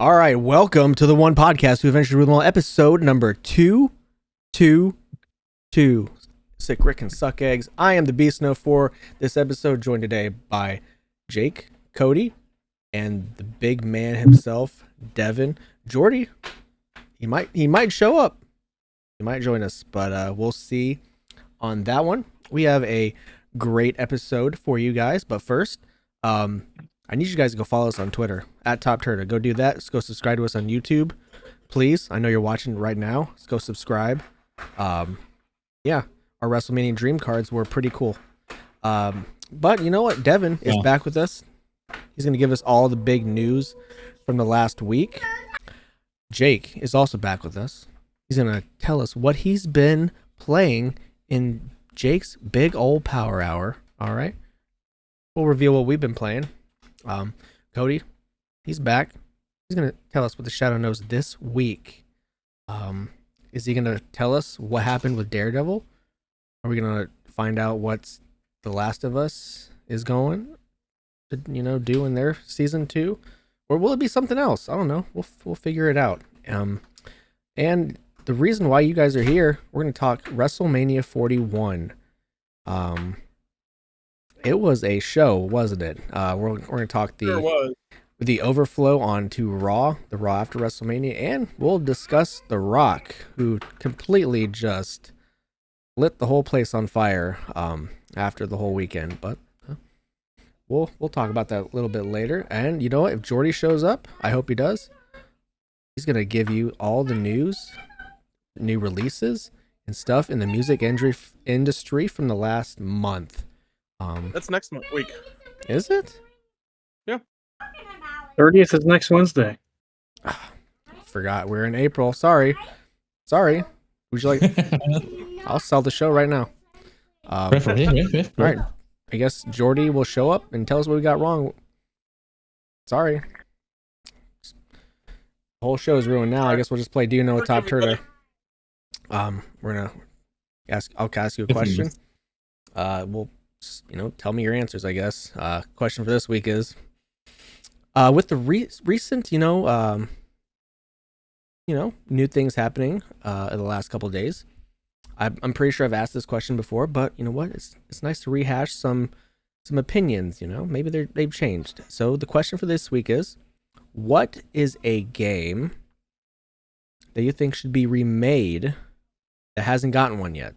All right, welcome to the one podcast who eventually ruled them all, episode number 222. Sick Rick and Suck Eggs. I am the Beast No for this episode, joined today by Jake, Cody, and the big man himself, Devin. Jordy, he might show up. He might join us, but we'll see on that one. We have a great episode for you guys, but first, I need you guys to go follow us on Twitter at TOPTERTA. Go do that. Let's go subscribe to us on YouTube, please. I know you're watching right now. Let's go subscribe. Yeah, our WrestleMania dream cards were pretty cool. But you know what? Devin is back with us. He's going to give us all the big news from the last week. Jake is also back with us. He's going to tell us what he's been playing in Jake's big old power hour. All right. We'll reveal what we've been playing. Cody, he's back. He's going to tell us what the Shadow knows this week. Is he going to tell us what happened with Daredevil? Are we going to find out what's The Last of Us is going to, do in their season 2? Or will it be something else? I don't know. We'll figure it out. And the reason why you guys are here, we're going to talk WrestleMania 41. It was a show, wasn't it? We're going to talk the overflow onto Raw, the Raw after WrestleMania, and we'll discuss The Rock, who completely just lit the whole place on fire after the whole weekend. But we'll talk about that a little bit later. And you know what? If Jordy shows up, I hope he does. He's going to give you all the news, new releases, and stuff in the music industry from the last month. That's next week. Is it? Yeah. 30th is next Wednesday. Forgot we're in April. Sorry. Would you like? I'll sell the show right now. All right. I guess Jordy will show up and tell us what we got wrong. Sorry. The whole show is ruined now. I guess we'll just play Do You Know TOPTERTA? We're gonna I'll ask you a question. We'll tell me your answers, I guess. Question for this week is, with the recent, new things happening in the last couple of days. I'm pretty sure I've asked this question before, but you know what? It's nice to rehash some opinions. Maybe they've changed. So the question for this week is, what is a game that you think should be remade that hasn't gotten one yet?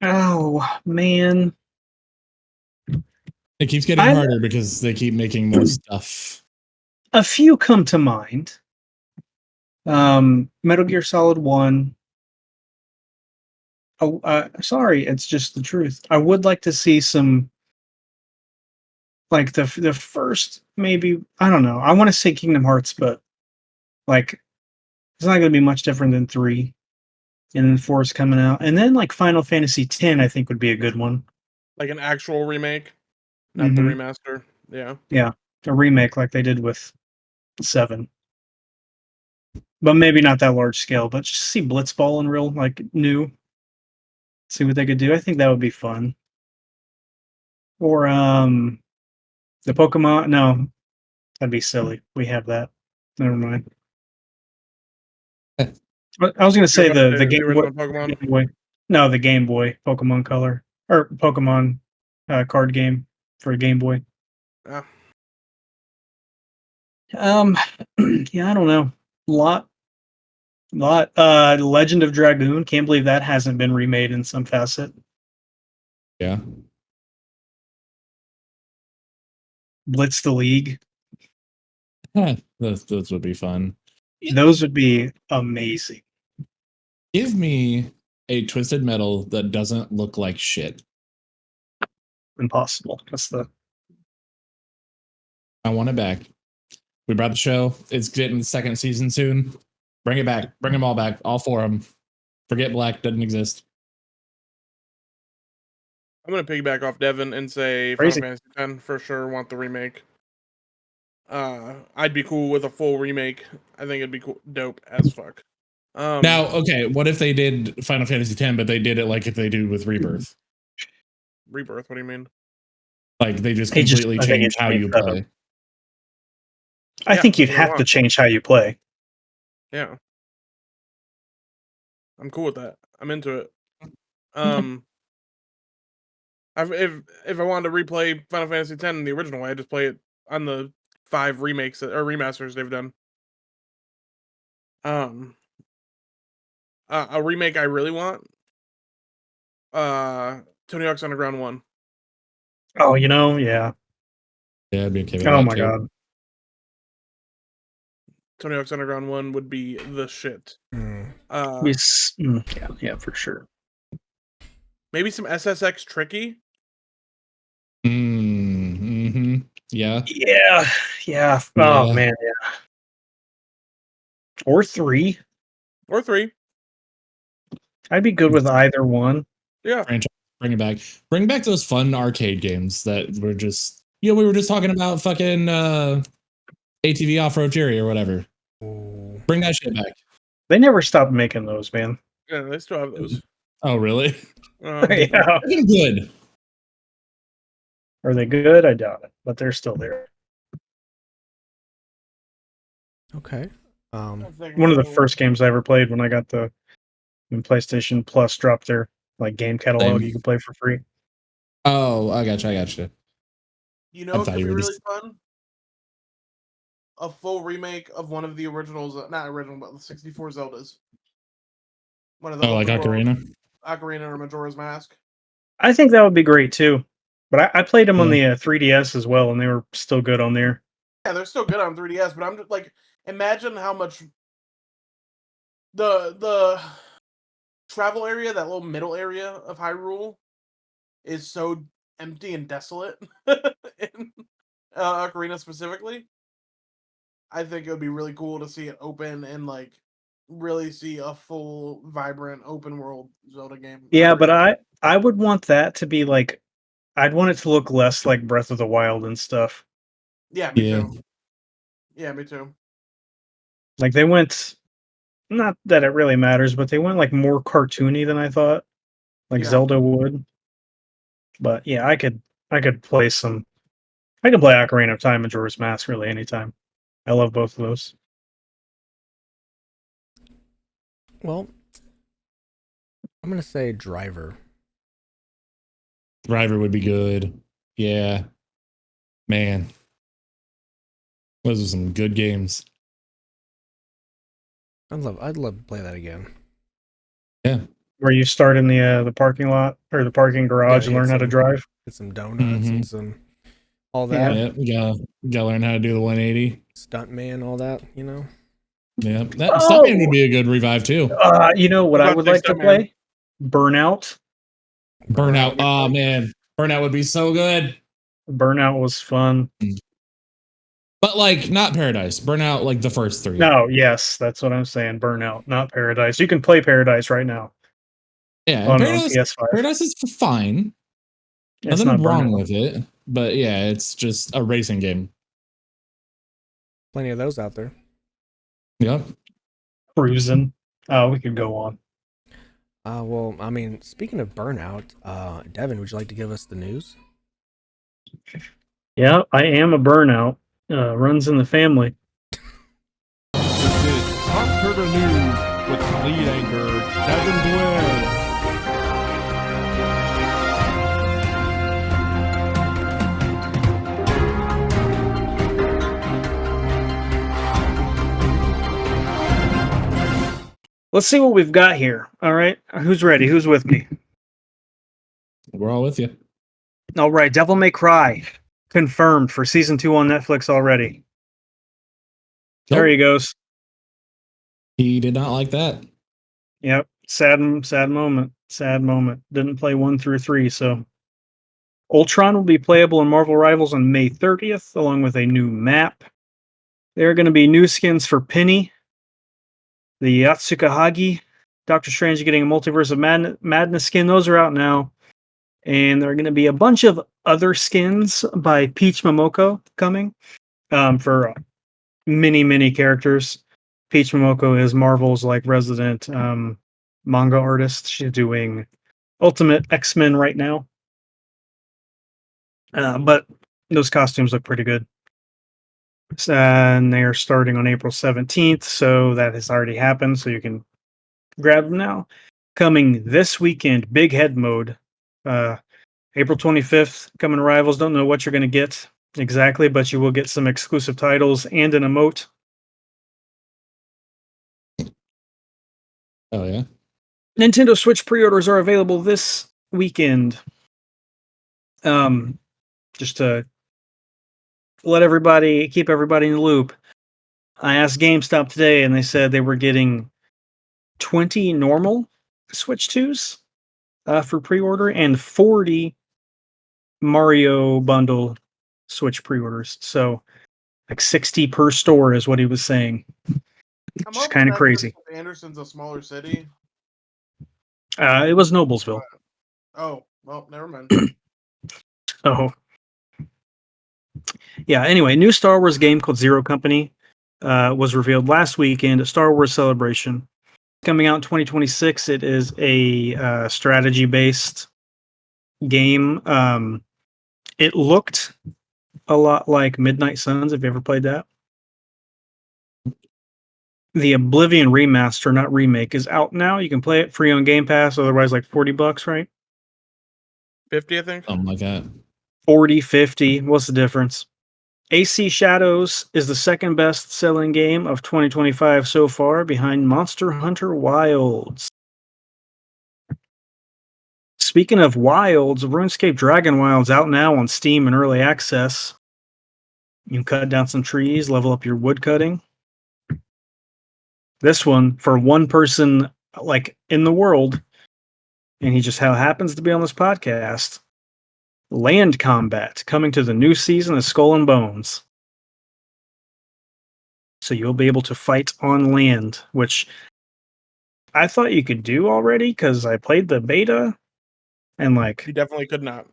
Oh, man. It keeps getting harder because they keep making more stuff. A few come to mind. Metal Gear Solid 1. Oh, sorry, it's just the truth. I would like to see some, like the first, maybe, I don't know. I want to say Kingdom Hearts, but like it's not going to be much different than 3. And then 4 is coming out. And then like Final Fantasy X, I think would be a good one. Like an actual remake, not the remaster. Yeah. Yeah, a remake like they did with 7. But maybe not that large scale, but just see Blitzball in real, like, new. See what they could do. I think that would be fun. Or the Pokemon. No, that'd be silly. We have that. Never mind. I was going to say the Game Boy. No, the Game Boy Pokemon Color or Pokemon card game for Game Boy. Yeah. Yeah, I don't know. Lot. Legend of Dragoon. Can't believe that hasn't been remade in some facet. Yeah. Blitz the League. Those would be fun. Those would be amazing. Give me a Twisted Metal that doesn't look like shit. Impossible. I want it back. We brought the show. It's getting the second season soon. Bring it back. Bring them all back. All 4 of them. Forget Black doesn't exist. I'm going to piggyback off Devin and say Final Fantasy X for sure want the remake. I'd be cool with a full remake. I think it'd be cool, dope as fuck. Now, okay, what if they did Final Fantasy X, but they did it like if they do with Rebirth? Rebirth, what do you mean? Like they just I think completely change it's how you 27. play. I Yeah, think you'd that's what I have to want. change how you play. Yeah. I'm cool with that. I'm into it. Okay. If I wanted to replay Final Fantasy X in the original way, I just play it on the 5 remakes or remasters they've done. A remake I really want. Tony Hawk's Underground 1. Oh, yeah. Yeah, I'd be okay with Oh that my too. god. Tony Hawk's Underground 1 would be the shit. Yeah, for sure. Maybe some SSX Tricky. Mm-hmm. Yeah. Yeah. Oh Yeah. man, yeah. Or 3. Or 3. I'd be good with either one. Yeah. Franchise, bring it back. Bring back those fun arcade games that were just, we were just talking about fucking ATV Off-Road Fury or whatever. Ooh. Bring that shit back. They never stopped making those, man. Yeah, they still have those. Oh, really? Yeah. They're good. Are they good? I doubt it, but they're still there. Okay. One of the first games I ever played when I got when PlayStation Plus dropped their game catalog, Same. you could play for free. Oh, I gotcha. You know, I it thought could you be were really just- fun. A full remake of one of the originals, not original, but the 64 Zeldas. One of the like Ocarina? Ocarina or Majora's Mask. I think that would be great too. But I played them on Yeah. the 3DS as well, and they were still good on there. Yeah, they're still good on 3DS, but I'm just like, imagine how much the travel area, that little middle area of Hyrule, is so empty and desolate in Ocarina specifically. I think it would be really cool to see it open and really see a full, vibrant, open world Zelda game. Yeah, but I would want that to be I'd want it to look less like Breath of the Wild and stuff. Yeah, me Yeah. too. Yeah, me too. Like they went, not that it really matters, but they went more cartoony than I thought, Yeah. Zelda would. But yeah, I could play I can play Ocarina of Time and Majora's Mask really anytime. I love both of those. Well, I'm gonna say Driver. Driver would be good. Yeah. Man. Those are some good games. I'd love to play that again. Yeah. Where you start in the parking lot or the parking garage and hit learn how to some- drive. Get some donuts Mhm. and some all that. Yeah. We gotta learn how to do the 180. Stuntman, all that, Yeah. That Oh! Stuntman would be a good revive too. You know what I was I about would to say like to Stuntman. play? Burnout. Burnout. Burnout. Oh man. Burnout would be so good. Burnout was fun. But not Paradise. Burnout the first 3. No, yes, that's what I'm saying. Burnout, not Paradise. You can play Paradise right now Yeah, on Paradise, PS5. Paradise is fine. It's Nothing not wrong Burnout. with it. But yeah, it's just a racing game. Plenty of those out there. Yep. Cruising. Oh, we could go on. Well, I mean, speaking of Burnout, Devin, would you like to give us the news? Yeah, I am a burnout. Runs in the family. This is TOPTERTA News with lead anchor Devin Blair. Let's see what we've got here. All right, who's ready? Who's with me? We're all with you. All right, Devil May Cry confirmed for season 2 on Netflix already. There he goes. He did not like that. Yep, sad moment. Sad moment. Didn't play 1 through 3, so Ultron will be playable in Marvel Rivals on May 30th, along with a new map. There are going to be new skins for Penny, the Yatsuka Hagi, Doctor Strange getting a Multiverse of Madness skin. Those are out now. And there are going to be a bunch of other skins by Peach Momoko coming for many, many characters. Peach Momoko is Marvel's like resident manga artist. She's doing Ultimate X-Men right now. But those costumes look pretty good. And they are starting on April 17th, so that has already happened, so you can grab them now. Coming this weekend, Big Head Mode. April 25th, coming to Rivals. Don't know what you're going to get exactly, but you will get some exclusive titles and an emote. Oh yeah. Nintendo Switch pre-orders are available this weekend. Just to keep everybody in the loop. I asked GameStop today, and they said they were getting 20 normal Switch 2s for pre-order and 40 Mario bundle Switch pre-orders. So like 60 per store is what he was saying. I'm Just hoping kind of that's crazy. just 'cause Anderson's a smaller city. It was Noblesville. Oh, well, never mind. Oh. Yeah, anyway, new Star Wars game called Zero Company was revealed last weekend at Star Wars Celebration. Coming out in 2026. It is a strategy-based game. It looked a lot like Midnight Suns. Have you ever played that? The Oblivion Remaster, not remake, is out now. You can play it free on Game Pass, otherwise like $40, right? 50, I think. Something like that. 40, 50. What's the difference? AC Shadows is the second best selling game of 2025 so far, behind Monster Hunter Wilds. Speaking of Wilds, RuneScape Dragon Wilds out now on Steam in early access. You can cut down some trees, level up your wood cutting. This one, for one person like in the world, and he just happens to be on this podcast, land combat coming to the new season of Skull and Bones. So you'll be able to fight on land, which I thought you could do already because I played the beta and like You definitely could not.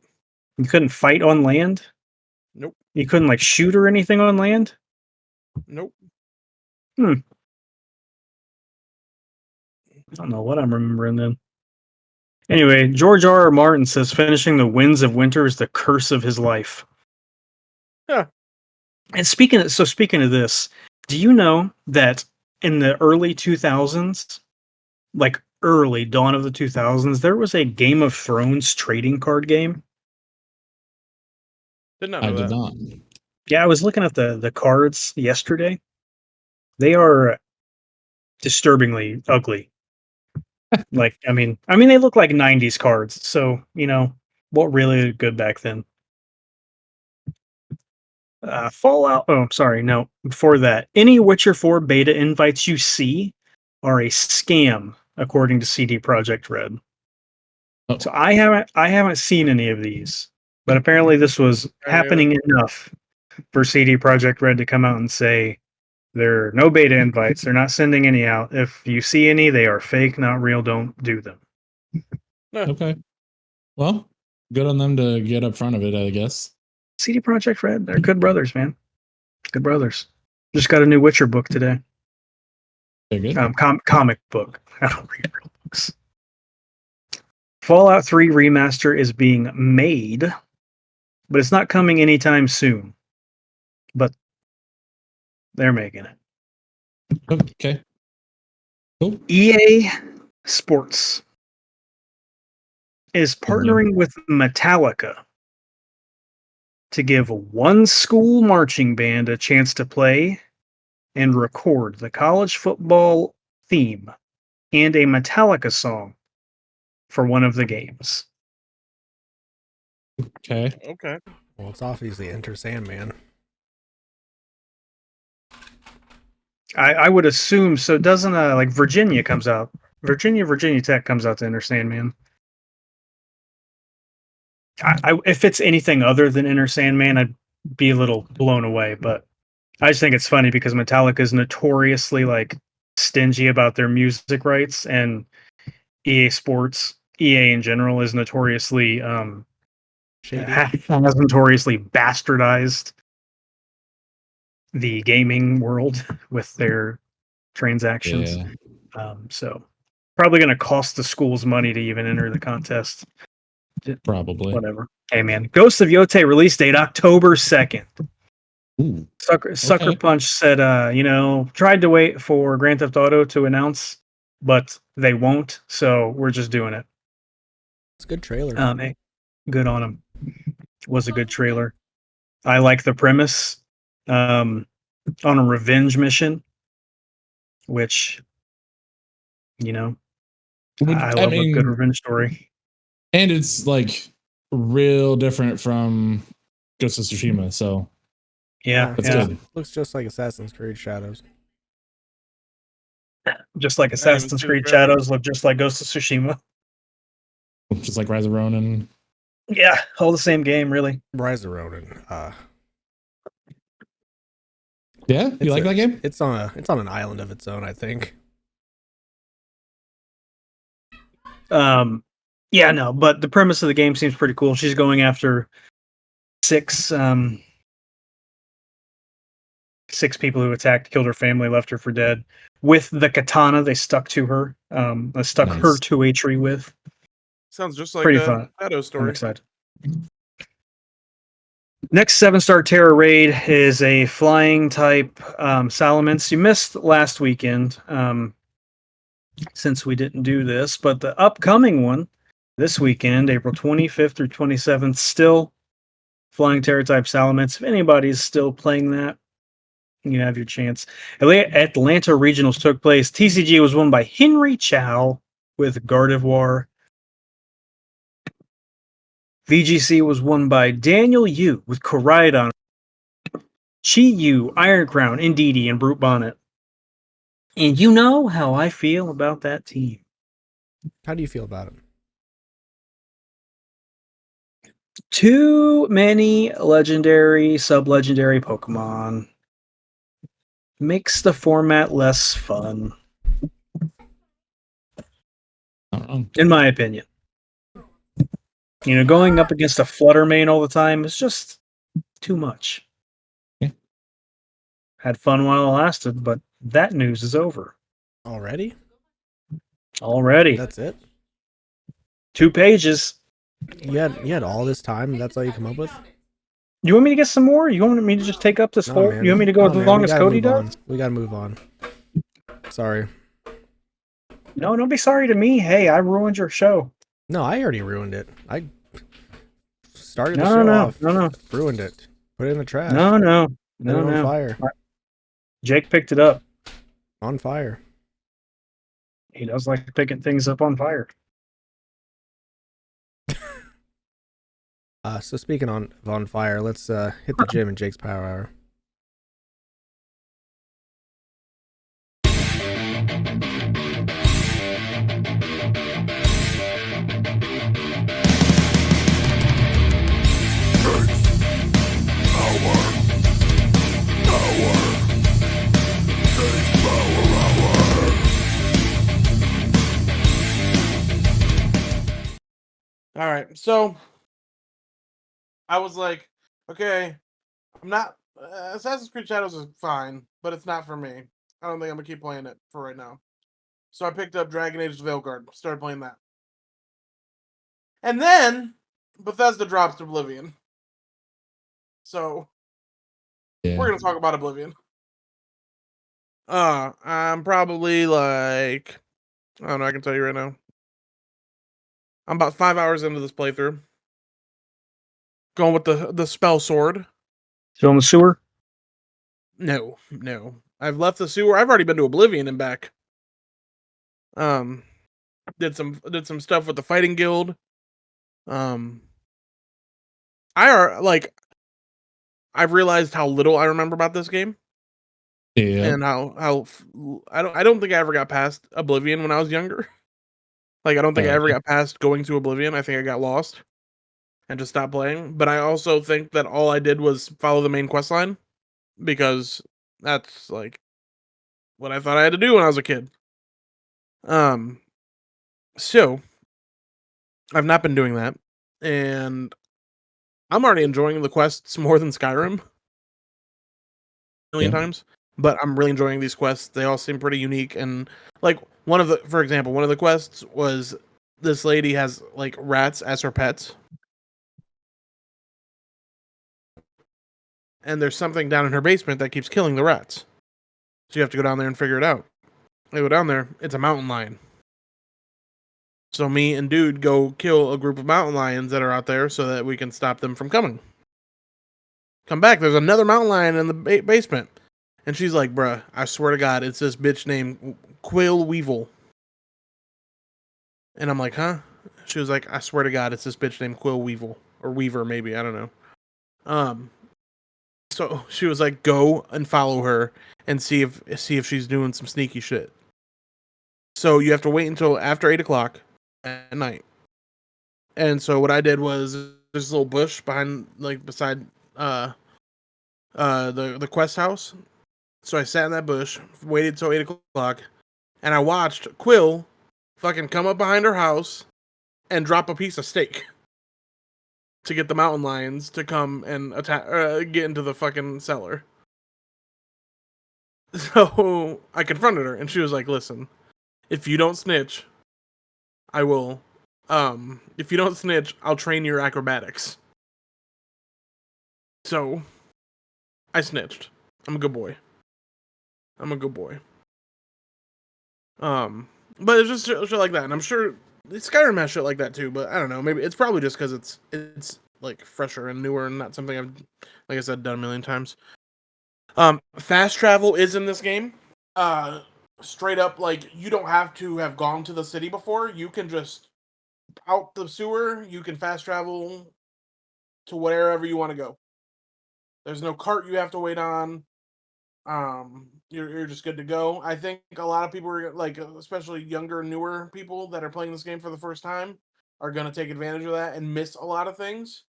you couldn't fight on land. Nope. You couldn't like shoot or anything on land. Nope. I don't know what I'm remembering then. Anyway, George R.R. Martin says finishing The Winds of Winter is the curse of his life. Yeah. And speaking of this, do you know that in the early 2000s, like early dawn of the 2000s, there was a Game of Thrones trading card game? Did not know I did that. not. Yeah, I was looking at the cards yesterday. They are disturbingly ugly. Like, I mean, they look like 90s cards. So, what really good back then? Fallout. Oh, sorry. No, before that, any Witcher 4 beta invites you see are a scam, according to CD Projekt Red. Oh. So I haven't seen any of these, but apparently this was happening enough for CD Projekt Red to come out and say there are no beta invites. They're not sending any out. If you see any, they are fake, not real. Don't do them. Okay. Well, good on them to get up front of it, I guess. CD Projekt Red, they're good brothers, man. Good brothers. Just got a new Witcher book today. They're good. Comic book. I don't read real books. Fallout 3 Remaster is being made, but it's not coming anytime soon. But they're making it. Okay. Cool. EA Sports is partnering with Metallica to give one school marching band a chance to play and record the college football theme and a Metallica song for one of the games. Okay. Okay. Well, it's obviously Enter Sandman. I would assume so. Doesn't like Virginia comes out? Virginia Tech comes out to Enter Sandman. If it's anything other than Enter Sandman, I'd be a little blown away. But I just think it's funny because Metallica is notoriously like stingy about their music rights, and EA Sports, EA in general, is notoriously Shady. has notoriously bastardized the gaming world with their transactions. Yeah, So probably going to cost the schools money to even enter the contest. probably. Whatever. Hey man, Ghost of Yote release date October 2nd. Ooh, Sucker okay. Punch said, tried to wait for Grand Theft Auto to announce, but they won't, so we're just doing it. It's a good trailer. Hey, good on them. Was a good trailer. I like the premise. On a revenge mission, which, I love a good revenge story. And it's like real different from Ghost of Tsushima, so Yeah, that's yeah. good. Looks just like Assassin's Creed Shadows. Just like Assassin's Creed Shadows look just like Ghost of Tsushima. Just like Rise of Ronin. Yeah, all the same game, really. Rise of Ronin. Yeah, you like that game? It's on an island of its own, I think. Yeah, no, but the premise of the game seems pretty cool. She's going after six people who killed her family, left her for dead. With the katana they stuck to her. They stuck her to a tree with. Sounds just like pretty a fun. Shadow story. I'm excited. Next 7-star Terror Raid is a flying type Salamence. You missed last weekend since we didn't do this, but the upcoming one this weekend, April 25th through 27th, still flying Terror type Salamence. If anybody's still playing that, you have your chance. Atlanta Regionals took place. TCG was won by Henry Chow with Gardevoir. VGC was won by Daniel Yu with Koraidon, Chi Yu, Iron Crown, Indeedee, and Brute Bonnet. And you know how I feel about that team. How do you feel about it? Too many legendary, sub-legendary Pokemon. Makes the format less fun. I don't know. In my opinion. Going up against a Flutter main all the time is just too much. Yeah. Had fun while it lasted, but that news is over. Already? That's it? 2 pages. You had all this time and that's all you come up with? You want me to get some more? You want me to just take up this whole... Man. You want me to go as long as Cody does? We gotta move on. Sorry. No, don't be sorry to me. Hey, I ruined your show. No, I already ruined it. I started the show off. No. Ruined it. Put it in the trash. No. On fire. Jake picked it up. On fire. He does like picking things up on fire. So speaking on fire, let's hit the gym in Jake's Power Hour. All right, so I was like, okay, I'm not. Assassin's Creed Shadows is fine, but it's not for me. I don't think I'm gonna keep playing it for right now. So I picked up Dragon Age Veilguard, started playing that, and then Bethesda drops Oblivion. So we're gonna talk about Oblivion. I'm probably like, I don't know. I can tell you right now. I'm about 5 hours into this playthrough. Going with the spell sword. Still in the sewer? No. I've left the sewer. I've already been to Oblivion and back. Did some stuff with the fighting guild. I've realized how little I remember about this game. Yeah. And how I don't think I ever got past Oblivion when I was younger. Like I don't think I ever got past going to Oblivion. I think I got lost and just stopped playing. But I also think that all I did was follow the main quest line because that's like what I thought I had to do when I was a kid. So I've not been doing that, and I'm already enjoying the quests more than Skyrim. A million times. but I'm really enjoying these quests. They all seem pretty unique, and like for example, one of the quests was this lady has like rats as her pets, and there's something down in her basement that keeps killing the rats. So you have to go down there and figure it out. I go down there, it's a mountain lion. So me and dude go kill a group of mountain lions that are out there so that we can stop them from coming. Come back, there's another mountain lion in the basement. And she's like, bruh, I swear to God, it's this bitch named Quill Weevil. And I'm like, huh? She was like, I swear to God, it's this bitch named Quill Weevil. Or Weaver, maybe, I don't know. So she was like, go and follow her and see if she's doing some sneaky shit. So you have to wait until after 8 o'clock at night. And so what I did was there's this little bush beside the quest house. So I sat in that bush, waited till 8 o'clock, and I watched Quill fucking come up behind her house and drop a piece of steak to get the mountain lions to come and attack, get into the fucking cellar. So I confronted her, and she was like, "Listen, if you don't snitch, I will. If you don't snitch, I'll train your acrobatics." So I snitched. I'm a good boy. But it's just shit like that, and I'm sure Skyrim has shit like that too. But I don't know. Maybe it's probably just because it's like fresher and newer and not something I've, like I said, done a million times. Fast travel is in this game. Straight up, like you don't have to have gone to the city before. You can just out the sewer. You can fast travel to wherever you want to go. There's no cart you have to wait on. You're just good to go. I think a lot of people are like, especially younger, newer people that are playing this game for the first time, are gonna take advantage of that and miss a lot of things.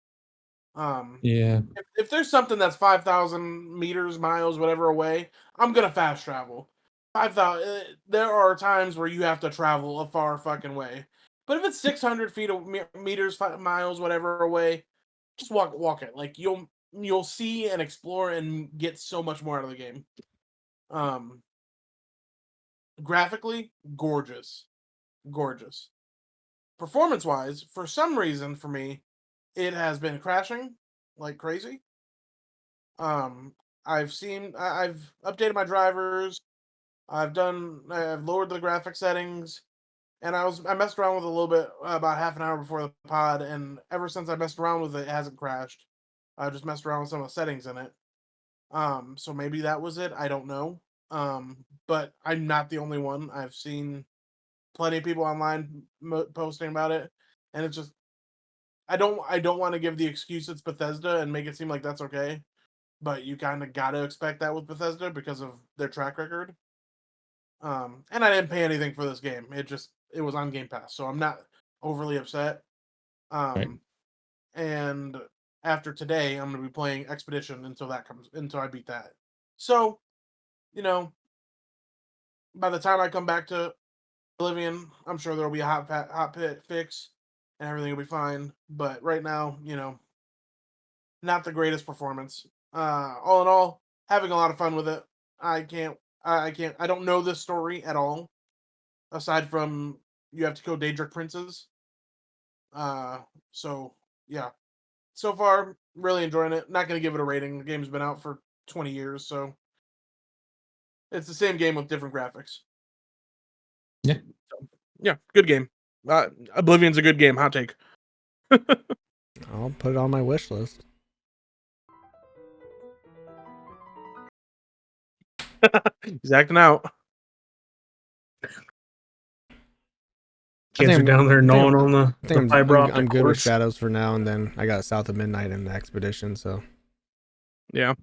Yeah. If there's something that's 5,000 meters, miles, whatever away, I'm gonna fast travel. 5,000. There are times where you have to travel a far fucking way, but if it's 600 feet of meters, miles, whatever away, just walk it. Like you'll see and explore and get so much more out of the game. Graphically, gorgeous. Performance-wise, for some reason for me, it has been crashing like crazy. I've updated my drivers. I've lowered the graphic settings, and I messed around with it a little bit about half an hour before the pod, and ever since I messed around with it, it hasn't crashed. I just messed around with some of the settings in it. So maybe that was it. I don't know. But I'm not the only one. I've seen plenty of people online posting about it, and it's just I don't want to give the excuse it's Bethesda and make it seem like that's okay, but you kind of gotta expect that with Bethesda because of their track record. And I didn't pay anything for this game. It was on Game Pass, so I'm not overly upset. Right. And after today, I'm gonna be playing Expedition until I beat that. So, by the time I come back to Oblivion, I'm sure there'll be a hot pit fix and everything will be fine. But right now, not the greatest performance. All in all, having a lot of fun with it. I don't know this story at all. Aside from you have to kill Daedric princes. So yeah. So far, really enjoying it. Not gonna give it a rating. The game's been out for 20 years, so it's the same game with different graphics. Yeah. So, yeah, good game. Oblivion's a good game. Hot take. I'll put it on my wish list. He's acting out. Kids are down there gnawing on the I think fiber optic I'm good with cords. Shadows for now, and then I got South of Midnight and the Expedition, so Yeah.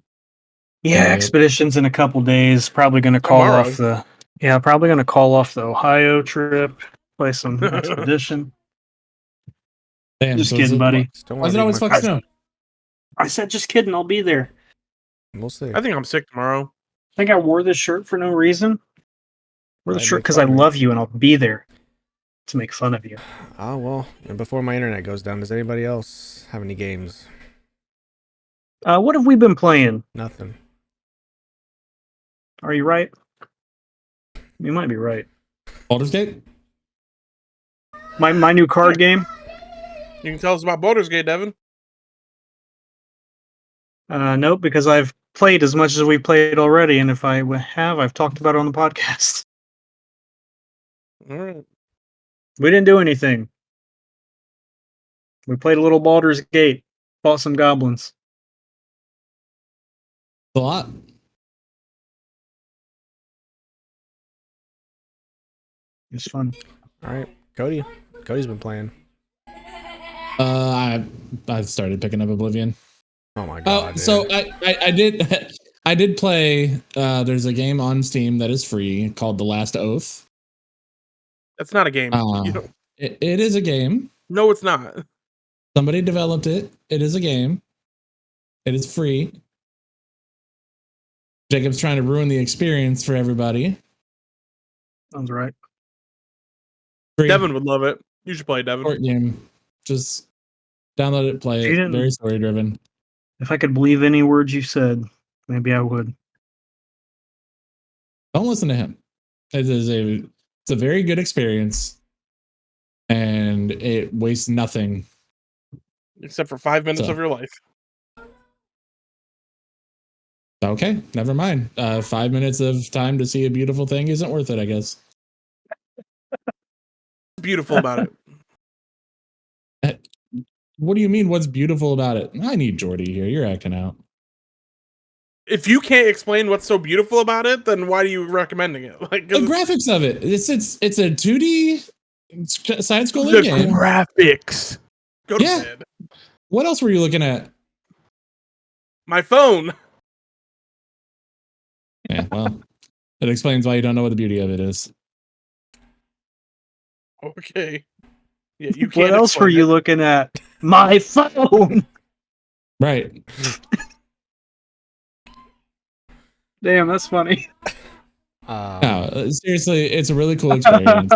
Yeah, Expedition's in a couple days. Probably going to call Tomorrow. off the Ohio trip. Play some Expedition. Damn, Just so kidding, buddy. don't Why want is to it always fucking snow? I said just kidding. I'll be there. We'll see. I think I'm sick tomorrow. I think I wore this shirt for no reason. Wore the I'd shirt make because I fun of you. love you and I'll be there to make fun of you. Oh well. And before my internet goes down, does anybody else have any games? What have we been playing? Nothing. Are you right? You might be right. Baldur's Gate? My new card game. You can tell us about Baldur's Gate, Devin. Nope, because I've played as much as we've played already, and if I have, I've talked about it on the podcast. All right. We didn't do anything. We played a little Baldur's Gate, fought some goblins. A lot. It's fun. All right, Cody. Cody's been playing. I started picking up Oblivion. Oh my god. Oh, so dude. I did I did play. There's a game on Steam that is free called The Last Oath. That's not a game. You don't... It is a game. No, it's not. Somebody developed it. It is a game. It is free. Jacob's trying to ruin the experience for everybody. Sounds right. Free. Devin would love it. You should play, Devin. Short game. Just download it, play it. Very story driven. If I could believe any words you said, maybe I would. Don't listen to him. It's a very good experience, and it wastes nothing. Except for 5 minutes So. of your life. Okay, never mind. 5 minutes of time to see a beautiful thing isn't worth it, I guess. Beautiful about it. What do you mean? What's beautiful about it? I need Jordy here. You're acting out. If you can't explain what's so beautiful about it, then why are you recommending it? Like The graphics of it. It's a 2D side-scrolling the game. graphics. Go to Yeah. bed. What else were you looking at? My phone. Yeah, well, it explains why you don't know what the beauty of it is. Okay. Yeah, you can't. What else were explain you it. looking at? My phone! Right. Damn, that's funny. No, seriously, it's a really cool experience.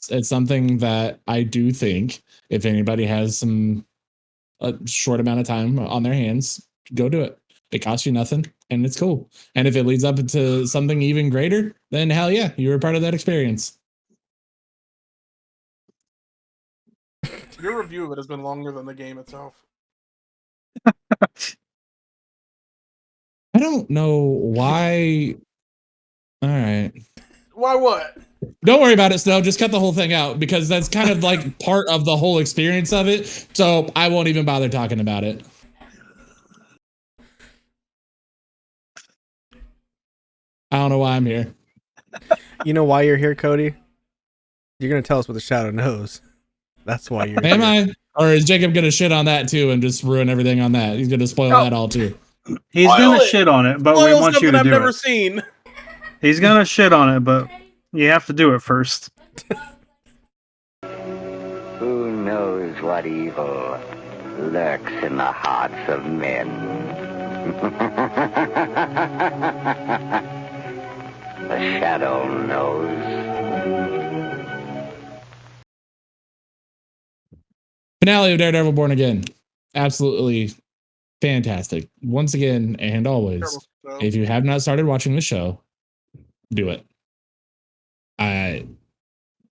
It's something that I do think if anybody has a short amount of time on their hands, go do it. It costs you nothing, and it's cool. And if it leads up into something even greater, then hell yeah, you were part of that experience. Your review of it has been longer than the game itself. I don't know why. All right. Why what? Don't worry about it, Snow. Just cut the whole thing out because that's kind of like part of the whole experience of it. So I won't even bother talking about it. I don't know why I'm here. You know why you're here, Cody? You're gonna tell us what the shadow knows. That's why you're Am here. I? Or is Jacob gonna shit on that too and just ruin everything on that? He's gonna spoil that all too. He's Spoil gonna it. shit on it, but we Spoil want you something to I've do never it. seen. He's gonna shit on it, but you have to do it first. Who knows what evil lurks in the hearts of men? The shadow knows. Finale of Daredevil Born Again. Absolutely fantastic. Once again and always. So, If you have not started watching the show, do it.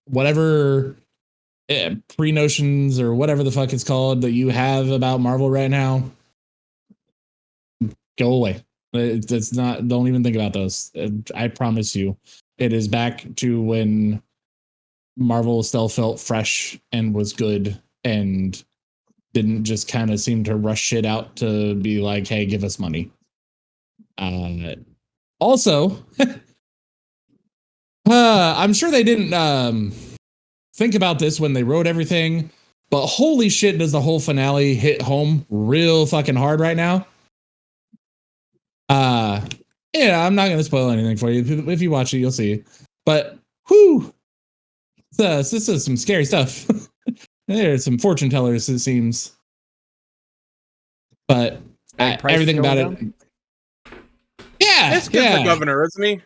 Whatever pre-notions or whatever the fuck it's called that you have about Marvel right now, go away. It's not. Don't even think about those. I promise you, it is back to when Marvel still felt fresh and was good and didn't just kind of seem to rush shit out to be like, hey, give us money. Also, I'm sure they didn't think about this when they wrote everything, but holy shit, does the whole finale hit home real fucking hard right now? Yeah, I'm not gonna spoil anything for you. If you watch it, you'll see. But whew, this is some scary stuff. There's some fortune tellers, it seems. But everything about it. Yeah, This kid's the governor, isn't he?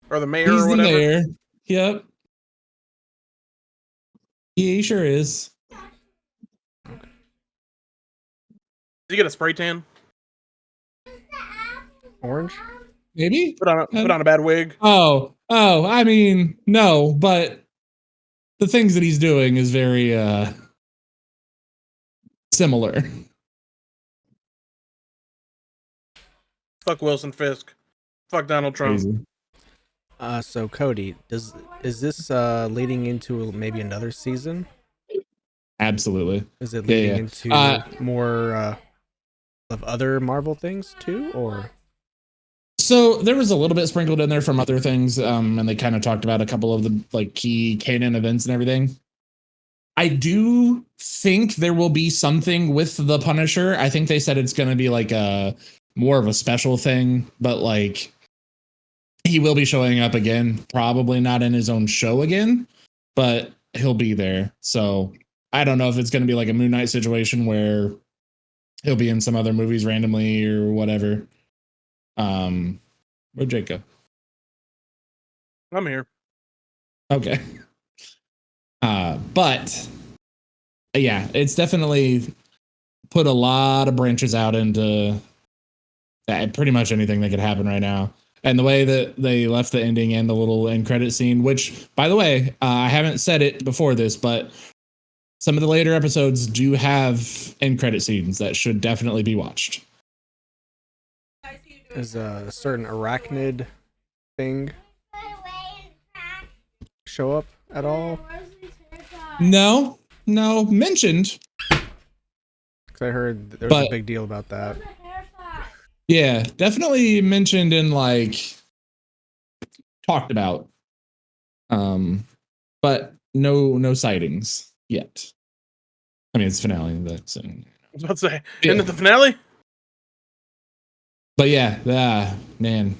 Or the mayor He's or the whatever. mayor. Yep. Yeah, he sure is. Did you get a spray tan? Orange? maybe. Put on a bad wig. Oh, I mean, no, but the things that he's doing is very similar. Fuck Wilson Fisk. Fuck Donald Trump. Crazy. So Cody, is this leading into maybe another season? Absolutely. Is it leading Yeah. into more of other Marvel things too, or? So there was a little bit sprinkled in there from other things, and they kind of talked about a couple of the like key canon events and everything. I do think there will be something with the Punisher. I think they said it's going to be like a more of a special thing, but like he will be showing up again. Probably not in his own show again, but he'll be there. So I don't know if it's going to be like a Moon Knight situation where he'll be in some other movies randomly or whatever. Where'd Jake go? I'm here. Okay. But yeah, it's definitely put a lot of branches out into pretty much anything that could happen right now. And the way that they left the ending and the little end credit scene, which, by the way, I haven't said it before this, but some of the later episodes do have end credit scenes that should definitely be watched. Is a certain arachnid thing show up at all? No, mentioned. Because I heard there was a big deal about that. Yeah, definitely mentioned and like talked about. But no sightings yet. I mean, it's finale, so. I was about to say, isn't it the finale? But yeah, man,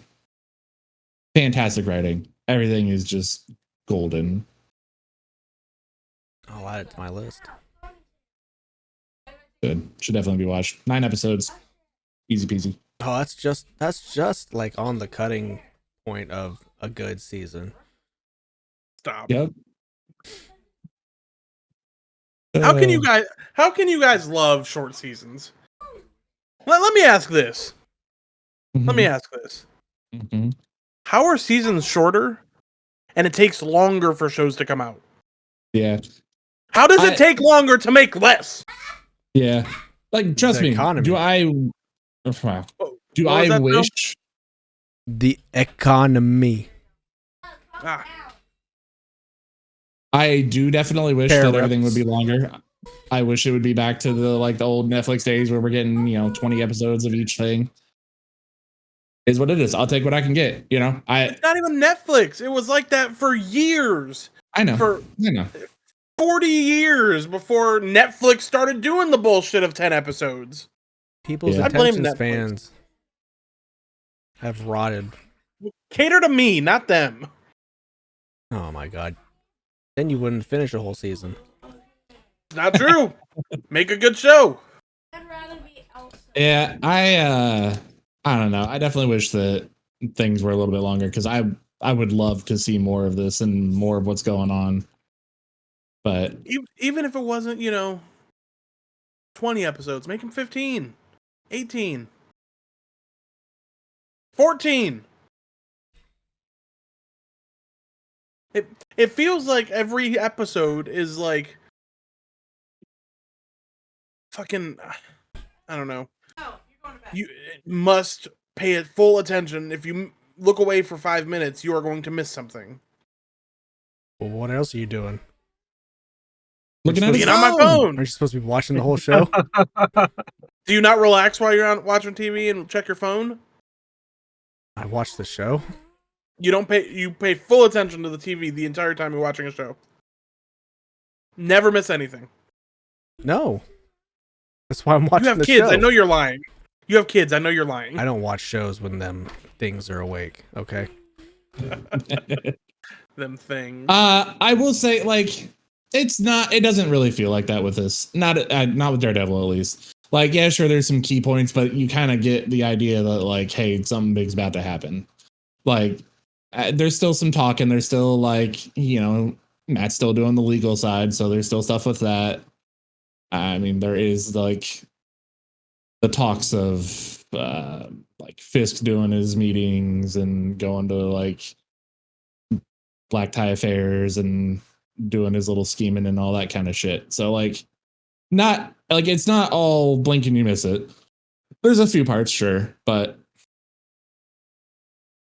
fantastic writing. Everything is just golden. I'll add it to my list. Good. Should definitely be watched. 9 episodes. Easy peasy. Oh, that's just like on the cutting point of a good season. Stop. Yep. How can you guys love short seasons? Let me ask this. Let me ask this. Mm-hmm. How are seasons shorter and it takes longer for shows to come out? Yeah. How does it take longer to make less? Yeah. Like, trust me. Economy. Do I wish the economy? I do definitely wish that everything would be longer. I wish it would be back to the old Netflix days where we're getting 20 episodes of each thing. Is what it is. I'll take what I can get. It's not even Netflix. It was like that for years. I know. For 40 years before Netflix started doing the bullshit of 10 episodes. People's attention spans have rotted. Cater to me, not them. Oh my god. Then you wouldn't finish a whole season. Not true. Make a good show. Yeah, I don't know. I definitely wish that things were a little bit longer because I would love to see more of this and more of what's going on. But even if it wasn't, 20 episodes, make them 15, 18, 14. It feels like every episode is like fucking, I don't know. You must pay it full attention. If you look away for 5 minutes, you are going to miss something. Well, what else are you doing? Looking at on my phone. Aren't you supposed to be watching the whole show? Do you not relax while you're watching TV and check your phone? I watch the show. You pay full attention to the TV the entire time you're watching a show. Never miss anything. No. That's why I'm watching You have the kids. show. I know you're lying. You have kids. I know you're lying. I don't watch shows when them things are awake. Okay. Them things. I will say, it doesn't really feel like that with this. Not with Daredevil, at least. Yeah, sure, there's some key points, but you kind of get the idea that, hey, something big's about to happen. There's still some talking. There's still, Matt's still doing the legal side, so there's still stuff with that. I mean, there is, the talks of like Fisk doing his meetings and going to like black tie affairs and doing his little scheming and all that kind of shit. So like, not like it's not all blink and you miss it. There's a few parts, sure, but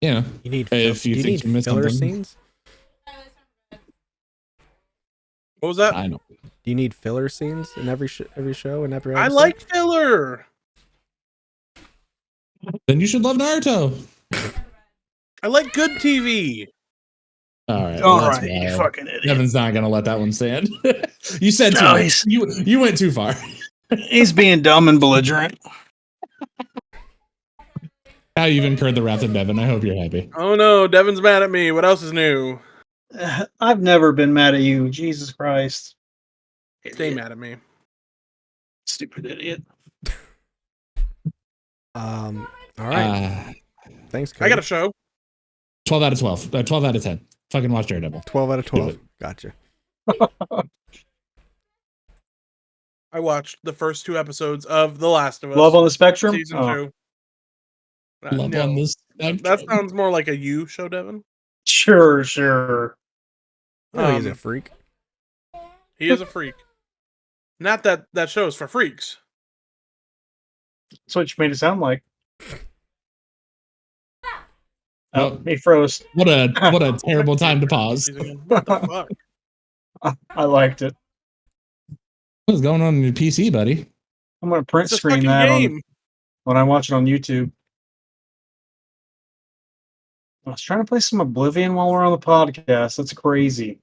you know, You need if you think you missed filler something, scenes. What was that? I know. Do you need filler scenes in every show and every episode? I like filler. Then you should love Naruto. I like good TV. All right, All that's right, you wild. fucking idiot. Devin's not gonna let that one stand. You said too No, much. You went too far. He's being dumb and belligerent. Now you've incurred the wrath of Devin. I hope you're happy. Oh no, Devin's mad at me. What else is new? I've never been mad at you. Jesus Christ. Stay Idiot. mad at me. Stupid idiot. All right. Thanks, Cody. I got a show. 12 out of 12. 12 out of 10. Fucking watch Daredevil. 12 out of Do 12. it. Gotcha. I watched the first 2 episodes of The Last of Us. Love on the Spectrum? Season Oh, 2. Love on this. That sounds more like a you show, Devin. sure. Oh, he's a freak. He is a freak. Not that show is for freaks. That's what you made it sound like. Well, He froze. what a terrible time to pause. What the fuck? I liked it. What's going on in your PC, buddy? I'm going to print It's a screen fucking that game. when I watch it on YouTube. I was trying to play some Oblivion while we're on the podcast. That's crazy.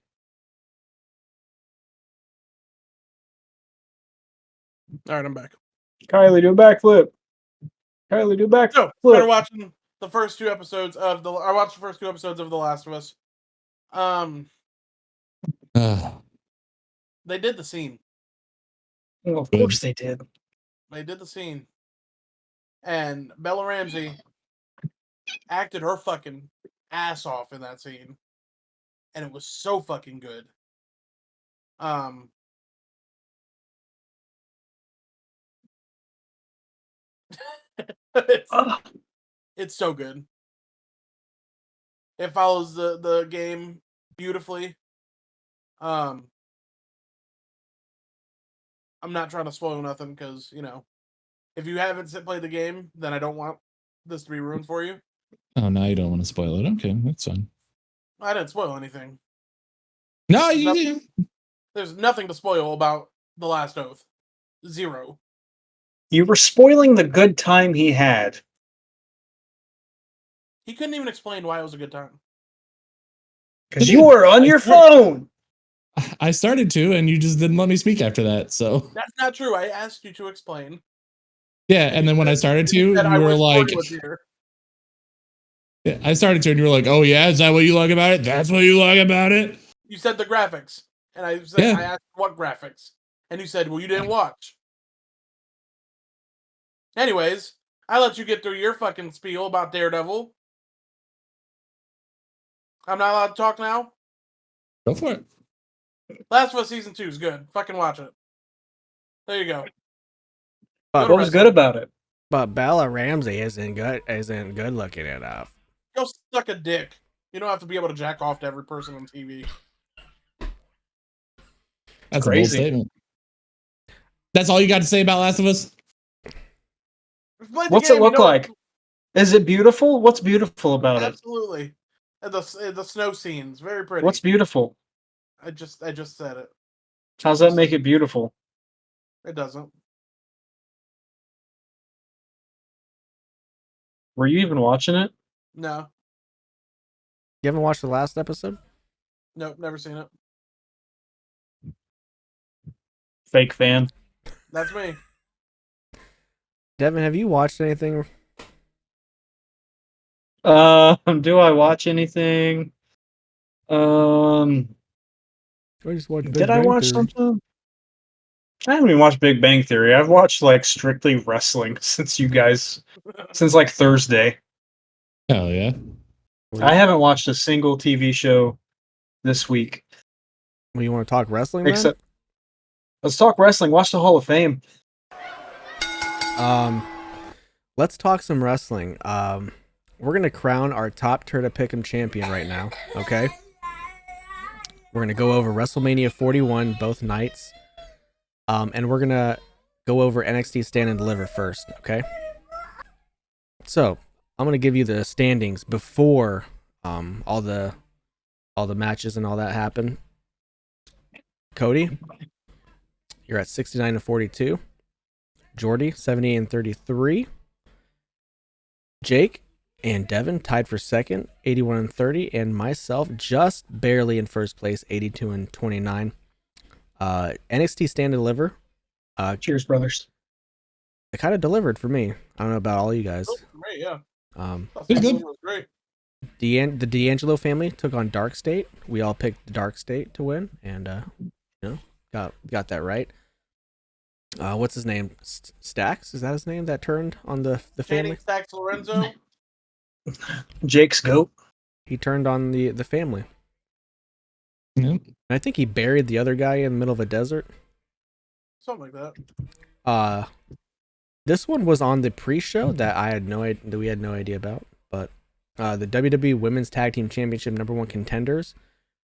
All right, I'm back. Kylie, do a backflip. Kylie, do a backflip. So, started watching the first 2 episodes of I watched the first 2 episodes of The Last of Us. They did the scene. Well, of course they did. They did the scene. And Bella Ramsey acted her fucking ass off in that scene. And it was so fucking good. It's so good. It follows the game beautifully. I'm not trying to spoil nothing because, if you haven't played the game, then I don't want this to be ruined for you. Oh, now you don't want to spoil it. Okay, that's fine. I didn't spoil anything. No, you didn't. There's nothing to spoil about The Last Oath. 0. You were spoiling the good time he had. He couldn't even explain why it was a good time. Because you were on your phone. I started to, and you just didn't let me speak after that. So That's not true. I asked you to explain. yeah, and then when I started to, you were like, yeah, I started to, and you were like, "Oh yeah, is that what you like about it? That's what you like about it." You said the graphics, and I said Yeah. I asked what graphics, and you said, "Well, you didn't watch." Anyways, I let you get through your fucking spiel about Daredevil. I'm not allowed to talk now. Go for it. Last of Us Season 2 is good. Fucking watch it. There you go. But What was good about it? But Bella Ramsey isn't good looking enough. Go suck a dick. You don't have to be able to jack off to every person on TV. That's Crazy. a bold statement. That's all you got to say about Last of Us? What's it look like? Is it beautiful? What's beautiful about it? Absolutely. And the snow scenes, very pretty. What's beautiful? I just said it. How's that make it beautiful? It doesn't. Were you even watching it? No. You haven't watched the last episode? Nope, never seen it. Fake fan. That's me. Devin, have you watched anything? Do I watch anything? I just watched Did I watch something? I haven't even watched Big Bang Theory. I've watched like strictly wrestling since like Thursday. Hell yeah. I haven't watched a single TV show this week. Well, you want to talk wrestling then? Except, let's talk wrestling. Watch the Hall of Fame. let's talk some wrestling. We're gonna crown our TOPTERTA Pickem champion right now. Okay. We're gonna go over WrestleMania 41 both nights. And we're gonna go over NXT Stand and Deliver first. Okay. So I'm gonna give you the standings before all the matches and all that happen. Cody, you're at 69 and 42. Jordy, 78 and 33. Jake and Devin tied for second, 81 and 30, and myself just barely in first place, 82 and 29. NXT Stand and Deliver. Cheers, brothers. It kind of delivered for me. I don't know about all you guys. Oh, great, yeah. It was good. Was great. The D'Angelo family took on Dark State. We all picked Dark State to win, and got that right. What's his name? Stacks? Is that his name that turned on the family? Channing Stacks Lorenzo. Jake's goat. He turned on the family. Yep. I think he buried the other guy in the middle of a desert. Something like that. This one was on the pre-show that we had no idea about, but the WWE Women's Tag Team Championship #1 contenders,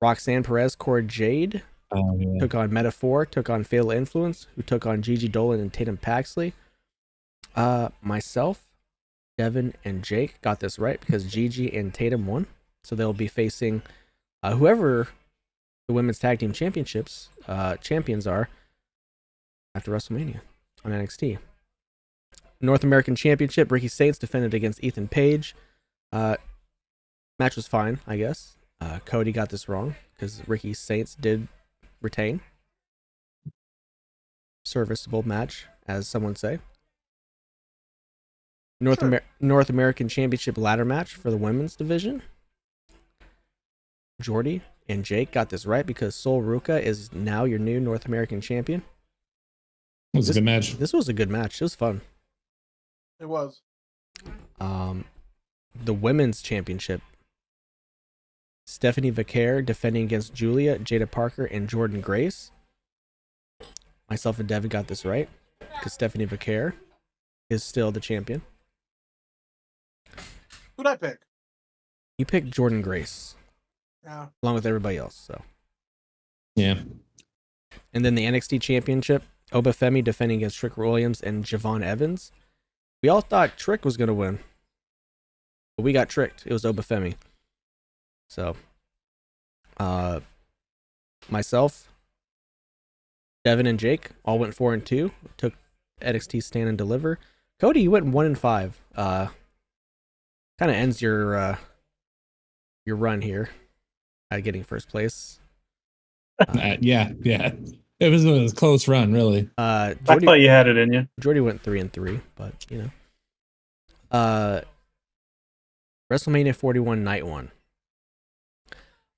Roxanne Perez, Cora Jade, took on Metaphor, took on Fatal Influence, who took on Gigi Dolan and Tatum Paxley. Myself, Devin, and Jake got this right because Gigi and Tatum won, so they'll be facing whoever the Women's Tag Team Championships champions are after WrestleMania on NXT. North American Championship, Ricky Saints defended against Ethan Page. Match was fine, I guess. Cody got this wrong because Ricky Saints did retain. Serviceable match, as some would say. North American Championship ladder match for the women's division. Jordy and Jake got this right because Sol Ruka is now your new North American champion. It was a good match. This was a good match. It was fun. It was. The women's championship. Stephanie Vaquer defending against Julia, Jada Parker, and Jordan Grace. Myself and Devin got this right because Stephanie Vaquer is still the champion. Who'd I pick? You picked Jordan Grace. Yeah. Along with everybody else. So. Yeah. And then the NXT championship, Obafemi defending against Trick Williams and Javon Evans. We all thought Trick was going to win. But we got tricked. It was Obafemi. So, myself, Devin, and Jake all went 4-2. Took NXT Stand and Deliver. Cody, you went 1-5. Kind of ends your run here at getting first place. Yeah. It was a close run, really. I thought you had it in you. Jordy went 3-3, but WrestleMania 41 night 1.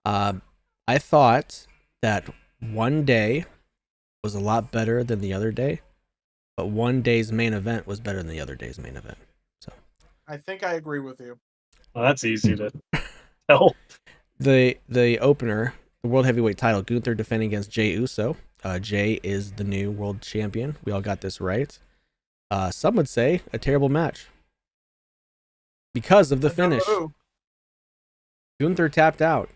I thought that one day was a lot better than the other day, but one day's main event was better than the other day's main event. So I think I agree with you. Well, that's easy to tell. The opener, the World Heavyweight title, Gunther defending against Jey Uso. Jey is the new world champion. We all got this right. Some would say a terrible match because of the finish. Gunther tapped out.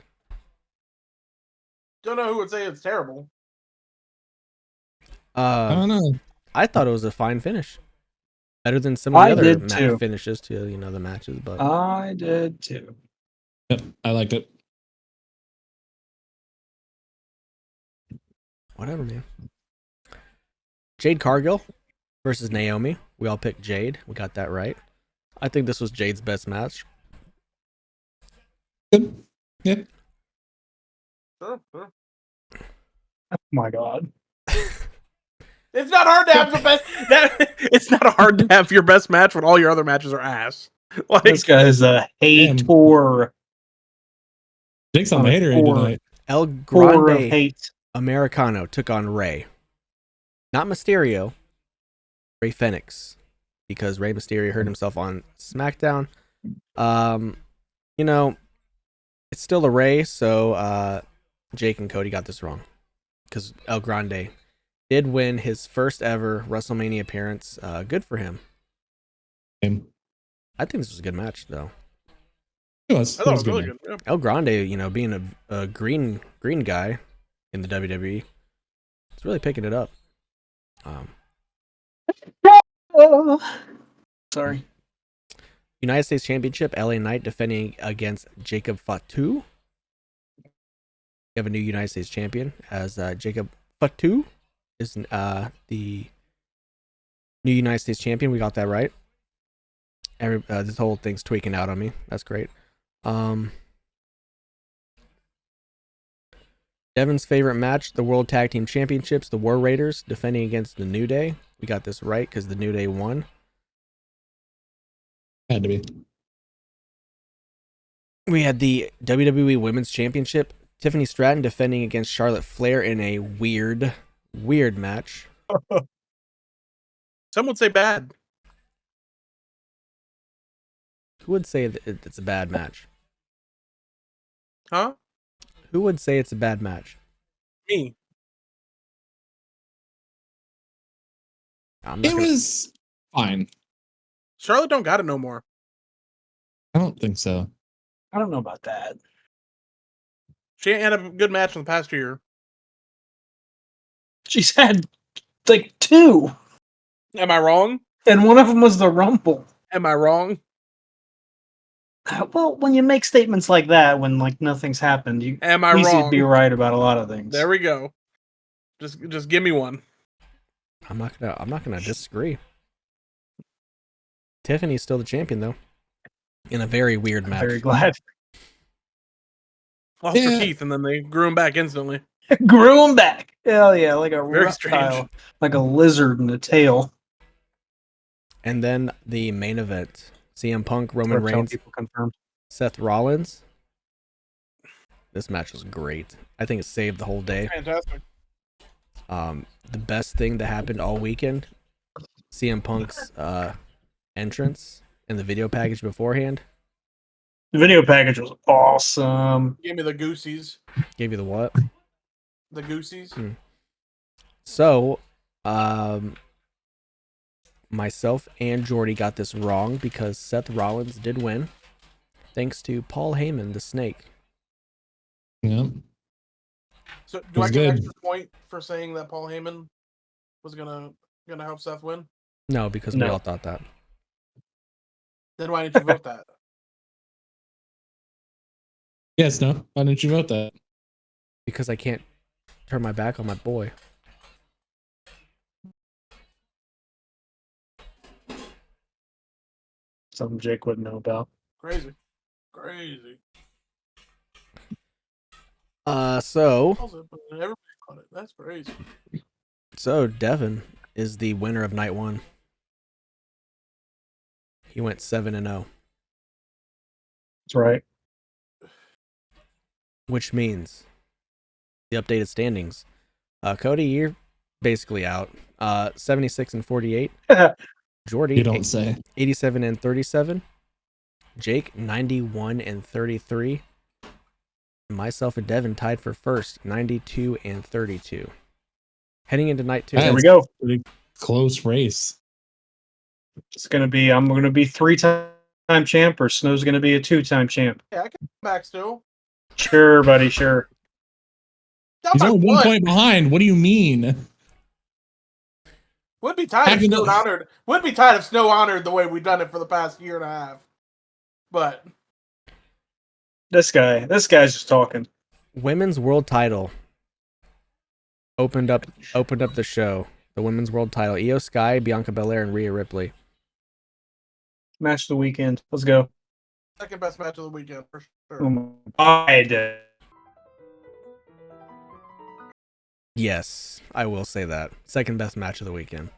Don't know who would say it's terrible. I don't know. I thought it was a fine finish. Better than some of the I other did too. finishes to the matches, but I did too. Yep, I liked it. whatever, man. Jade Cargill versus Naomi. We all picked Jade. We got that right. I think this was Jade's best match. Good. Yep. Sure. Oh my god. It's not hard to have the best. It's not hard to have your best match when all your other matches are ass. Like, This guy's a hater. Jake's on the hater end tonight. El Core of Grande hate. Americano took on Rey. Not Mysterio. Rey Fenix. Because Rey Mysterio hurt himself on SmackDown. It's still a Rey, so Jake and Cody got this wrong. Because El Grande did win his first ever WrestleMania appearance. Good for him. I think this was a good match, though. It was. I thought it was good, really man. good. Yeah. El Grande, being a green guy in the WWE, it's really picking it up. Sorry. United States Championship, LA Knight defending against Jacob Fatu. We have a new United States champion as Jacob Fatu is the new United States champion. We got that right. This whole thing's tweaking out on me. That's great. Devin's favorite match, the World Tag Team Championships, the War Raiders defending against the New Day. We got this right because the New Day won. Had to be. We had the WWE Women's Championship, Tiffany Stratton defending against Charlotte Flair in a weird match. Some would say bad. Who would say that it's a bad match? Huh? Who would say it's a bad match? Me. It was fine. Charlotte don't got it no more. I don't think so. I don't know about that. She ain't had a good match in the past year. She's had like 2, Am I wrong? and one of them was the Rumble. Am I wrong? Well, when you make statements like that, when like nothing's happened, you Am I easy to wrong? be right about a lot of things. There we go. Just give me one. I'm not gonna disagree. Tiffany's still the champion though. In a very weird match. Very glad. Lost her teeth and then they grew them back instantly. Grew him back. Hell yeah, like a Very reptile, strange. like a lizard in a tail. And then the main event. CM Punk, Roman Cartel Reigns, people confirmed. Seth Rollins. This match was great. I think it saved the whole day. Fantastic. The best thing that happened all weekend, CM Punk's entrance and the video package beforehand. The video package was awesome. Give me the goosies. Gave you the what? The goosies. So, myself and Jordy got this wrong because Seth Rollins did win, thanks to Paul Heyman, the Snake. Yeah. So do I Was get an good. extra point for saying that Paul Heyman was gonna help Seth win? No, because we No. all thought that. Then why didn't you vote that? Yes, no. Why didn't you vote that? Because I can't turn my back on my boy. Something Jake wouldn't know about. Crazy. So Everybody caught it. That's crazy. Devin is the winner of night 1. He went 7-0, That's right. which means the updated standings. Cody, you're basically out. 76 and 48. Jordy, You don't say. 87 and 37. Jake, 91 and 33. Myself and Devin tied for first, 92 and 32. Heading into night 2. There we go. Pretty close race. It's gonna be. I'm gonna be 3-time champ, or Snow's gonna be a 2-time champ. Yeah, I can come back still. Sure, buddy. Sure. Not He's by only 1 one. point behind. What do you mean? Would be tired if Snow honored. Would be tired if Snow honored the way we've done it for the past year and a half. But This guy's just talking. Women's world title opened up the show. The women's world title: Io Sky, Bianca Belair, and Rhea Ripley. Match of the weekend. Let's go. second best match of the weekend for sure. Oh my God. Yes, I will say that. Second best match of the weekend.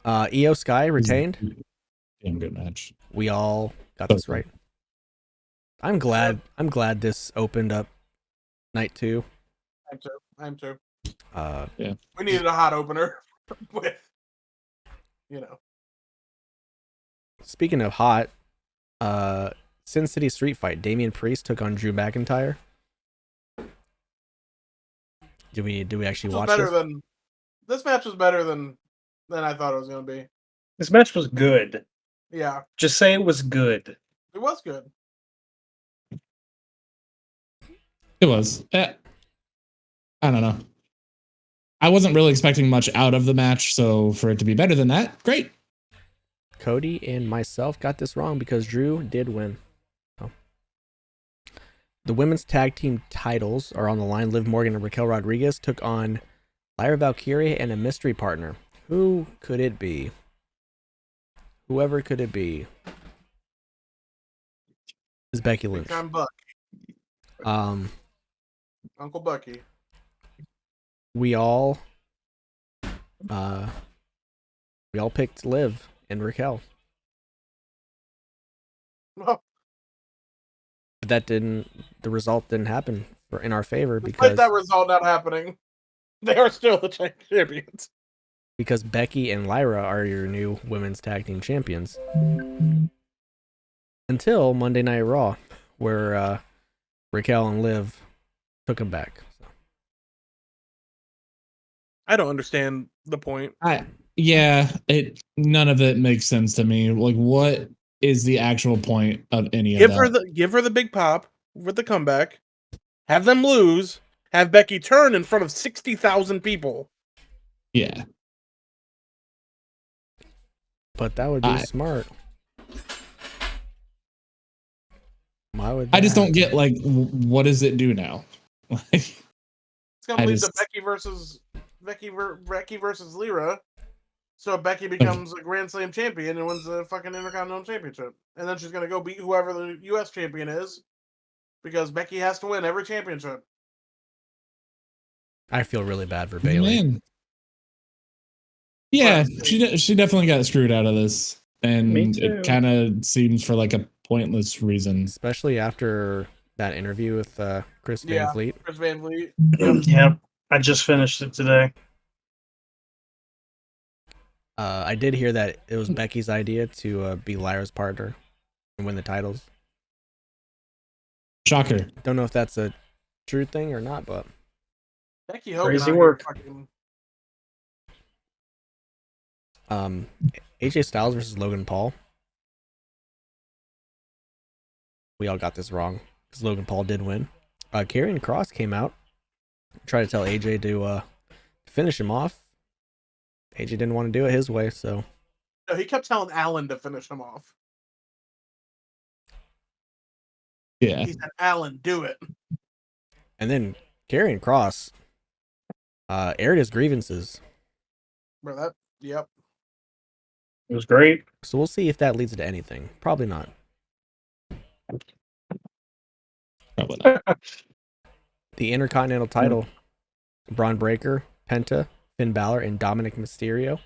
Io Sky retained. Damn good match. We all got this right. I'm glad this opened up night 2. I'm too. Yeah. We needed a hot opener with, Speaking of hot, Sin City Street Fight. Damian Priest took on Drew McIntyre. Do we actually watch this? This match was better than I thought it was going to be. This match was good. Yeah, Just say it was good. it was good. It was. I don't know. I wasn't really expecting much out of the match, so for it to be better than that, great. Cody and myself got this wrong because Drew did win. Oh. The women's tag team titles are on the line. Liv Morgan and Raquel Rodriguez took on Lyra Valkyria and a mystery partner. Who could it be? Whoever could it be? Is Becky Big Lynch. time Buck, Uncle Bucky. We all picked Liv and Raquel. Well, But the result didn't happen in our favor despite because that result not happening, they are still the champions. Becky and Lyra are your new women's tag team champions. Until Monday Night Raw, where Raquel and Liv took them back. So. I don't understand the point. None of it makes sense to me. Like, what is the actual point of any of that? Give her the big pop with the comeback. Have them lose. Have Becky turn in front of 60,000 people. Yeah. But that would be smart. Why would I just don't get, like, what does it do now? It's gonna lead to Becky versus Lyra. So Becky becomes a Grand Slam champion and wins the fucking Intercontinental Championship. And then she's gonna go beat whoever the US champion is. Because Becky has to win every championship. I feel really bad for Bayley. Man. Yeah, she definitely got screwed out of this. And it kind of seems for like a pointless reason. Especially after that interview with Chris Van Vliet. Chris Van Vliet. Yep. I just finished it today. I did hear that it was Becky's idea to be Lyra's partner and win the titles. Shocker. Don't know if that's a true thing or not, but Becky Hogan crazy work. AJ Styles versus Logan Paul. We all got this wrong because Logan Paul did win. Karrion Kross came out, tried to tell AJ to finish him off. AJ didn't want to do it his way, so. No, he kept telling Allen to finish him off. Yeah. He said, Allen, do it. And then Karrion Kross aired his grievances. Bro, yep. It was great. So we'll see if that leads to anything. Probably not. Probably not. The Intercontinental title, Braun Breaker, Penta, Finn Balor, and Dominic Mysterio.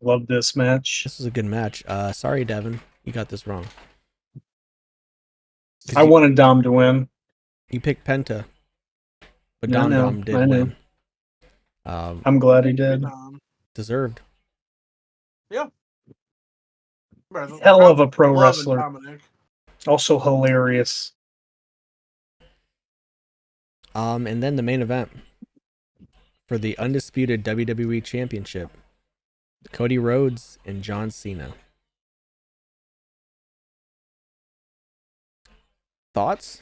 Love this match. This was a good match. Sorry, Devin, you got this wrong. I wanted Dom to win. You picked Penta, but Dom did win. I'm glad he did. Deserved. Yeah. Bro, Hell of a pro wrestler. Dominic. Also hilarious. And then the main event for the undisputed WWE Championship, Cody Rhodes and John Cena. Thoughts?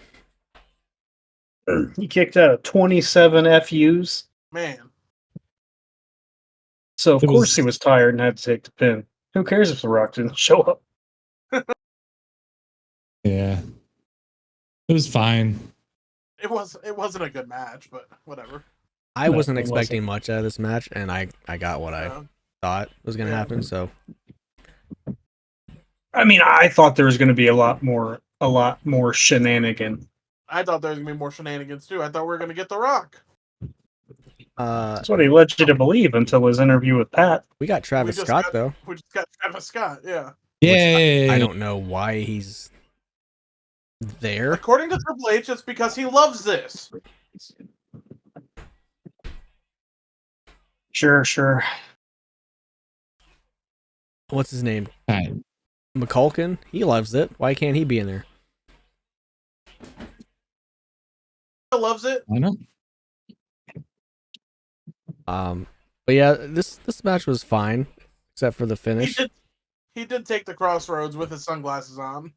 He kicked out of 27 FUs. Man. So, of course, he was tired and had to take the pin. Who cares if The Rock didn't show up? Yeah. It was fine. It wasn't a good match, but whatever. I wasn't expecting much out of this match, and I got what I thought was going to happen, so. I mean, I thought there was going to be a lot more shenanigan. I thought there was going to be more shenanigans, too. I thought we were going to get The Rock. That's what he led you to believe until his interview with Pat. We got Travis Scott, though. We just got Travis Scott, yeah. Yeah. I don't know why he's there. According to Triple H, it's because he loves this. Sure. What's his name? Right. McCulkin? He loves it. Why can't he be in there? He loves it. I know. But yeah, this match was fine. except for the finish. He did take the crossroads with his sunglasses on.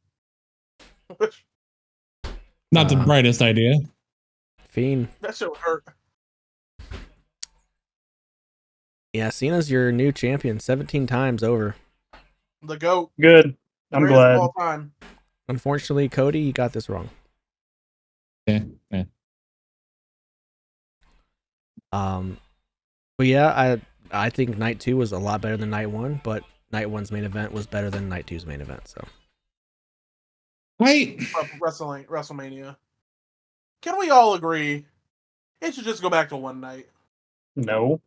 Which, Not the brightest idea. Fiend. that shit would hurt. Yeah, Cena's your new champion 17 times over. The GOAT. Good. I'm Greatest of glad. all time. Unfortunately, Cody, you got this wrong. Yeah. But yeah, I think night 2 was a lot better than night 1, but night 1's main event was better than night 2's main event. So WrestleMania. Can we all agree? It should just go back to one night. No,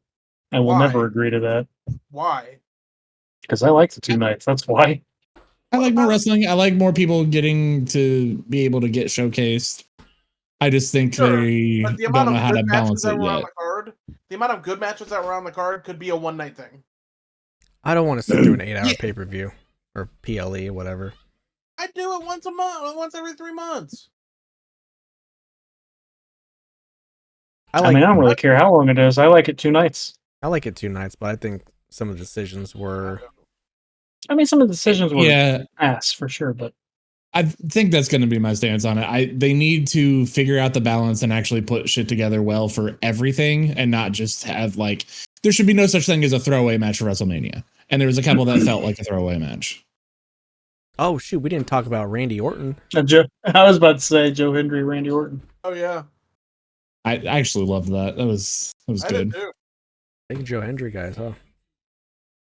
I will Why? never agree to that Why? because I like the 2 nights. That's why. I like more wrestling. I like more people getting to be able to get showcased. I just think they But the don't amount know of how to good matches balance that it were on yet. the card, the amount of good matches that were on the card could be a one night thing. I don't want to sit through an 8-hour pay-per-view or PLE, whatever. I do it once a month, once every 3 months. I mean, I don't really care how long it is. I like it 2 nights. I like it 2 nights, but I think some of the decisions were. I mean, some of the decisions were Yeah, ass for sure, but I think that's going to be my stance on it. They need to figure out the balance and actually put shit together well for everything, and not just have like there should be no such thing as a throwaway match for WrestleMania. And there was a couple that felt like a throwaway match. Oh shoot, we didn't talk about Randy Orton. I was about to say Joe Hendry, Randy Orton. Oh yeah, I actually loved that. That was I good. did too. Big Joe Hendry guys, huh?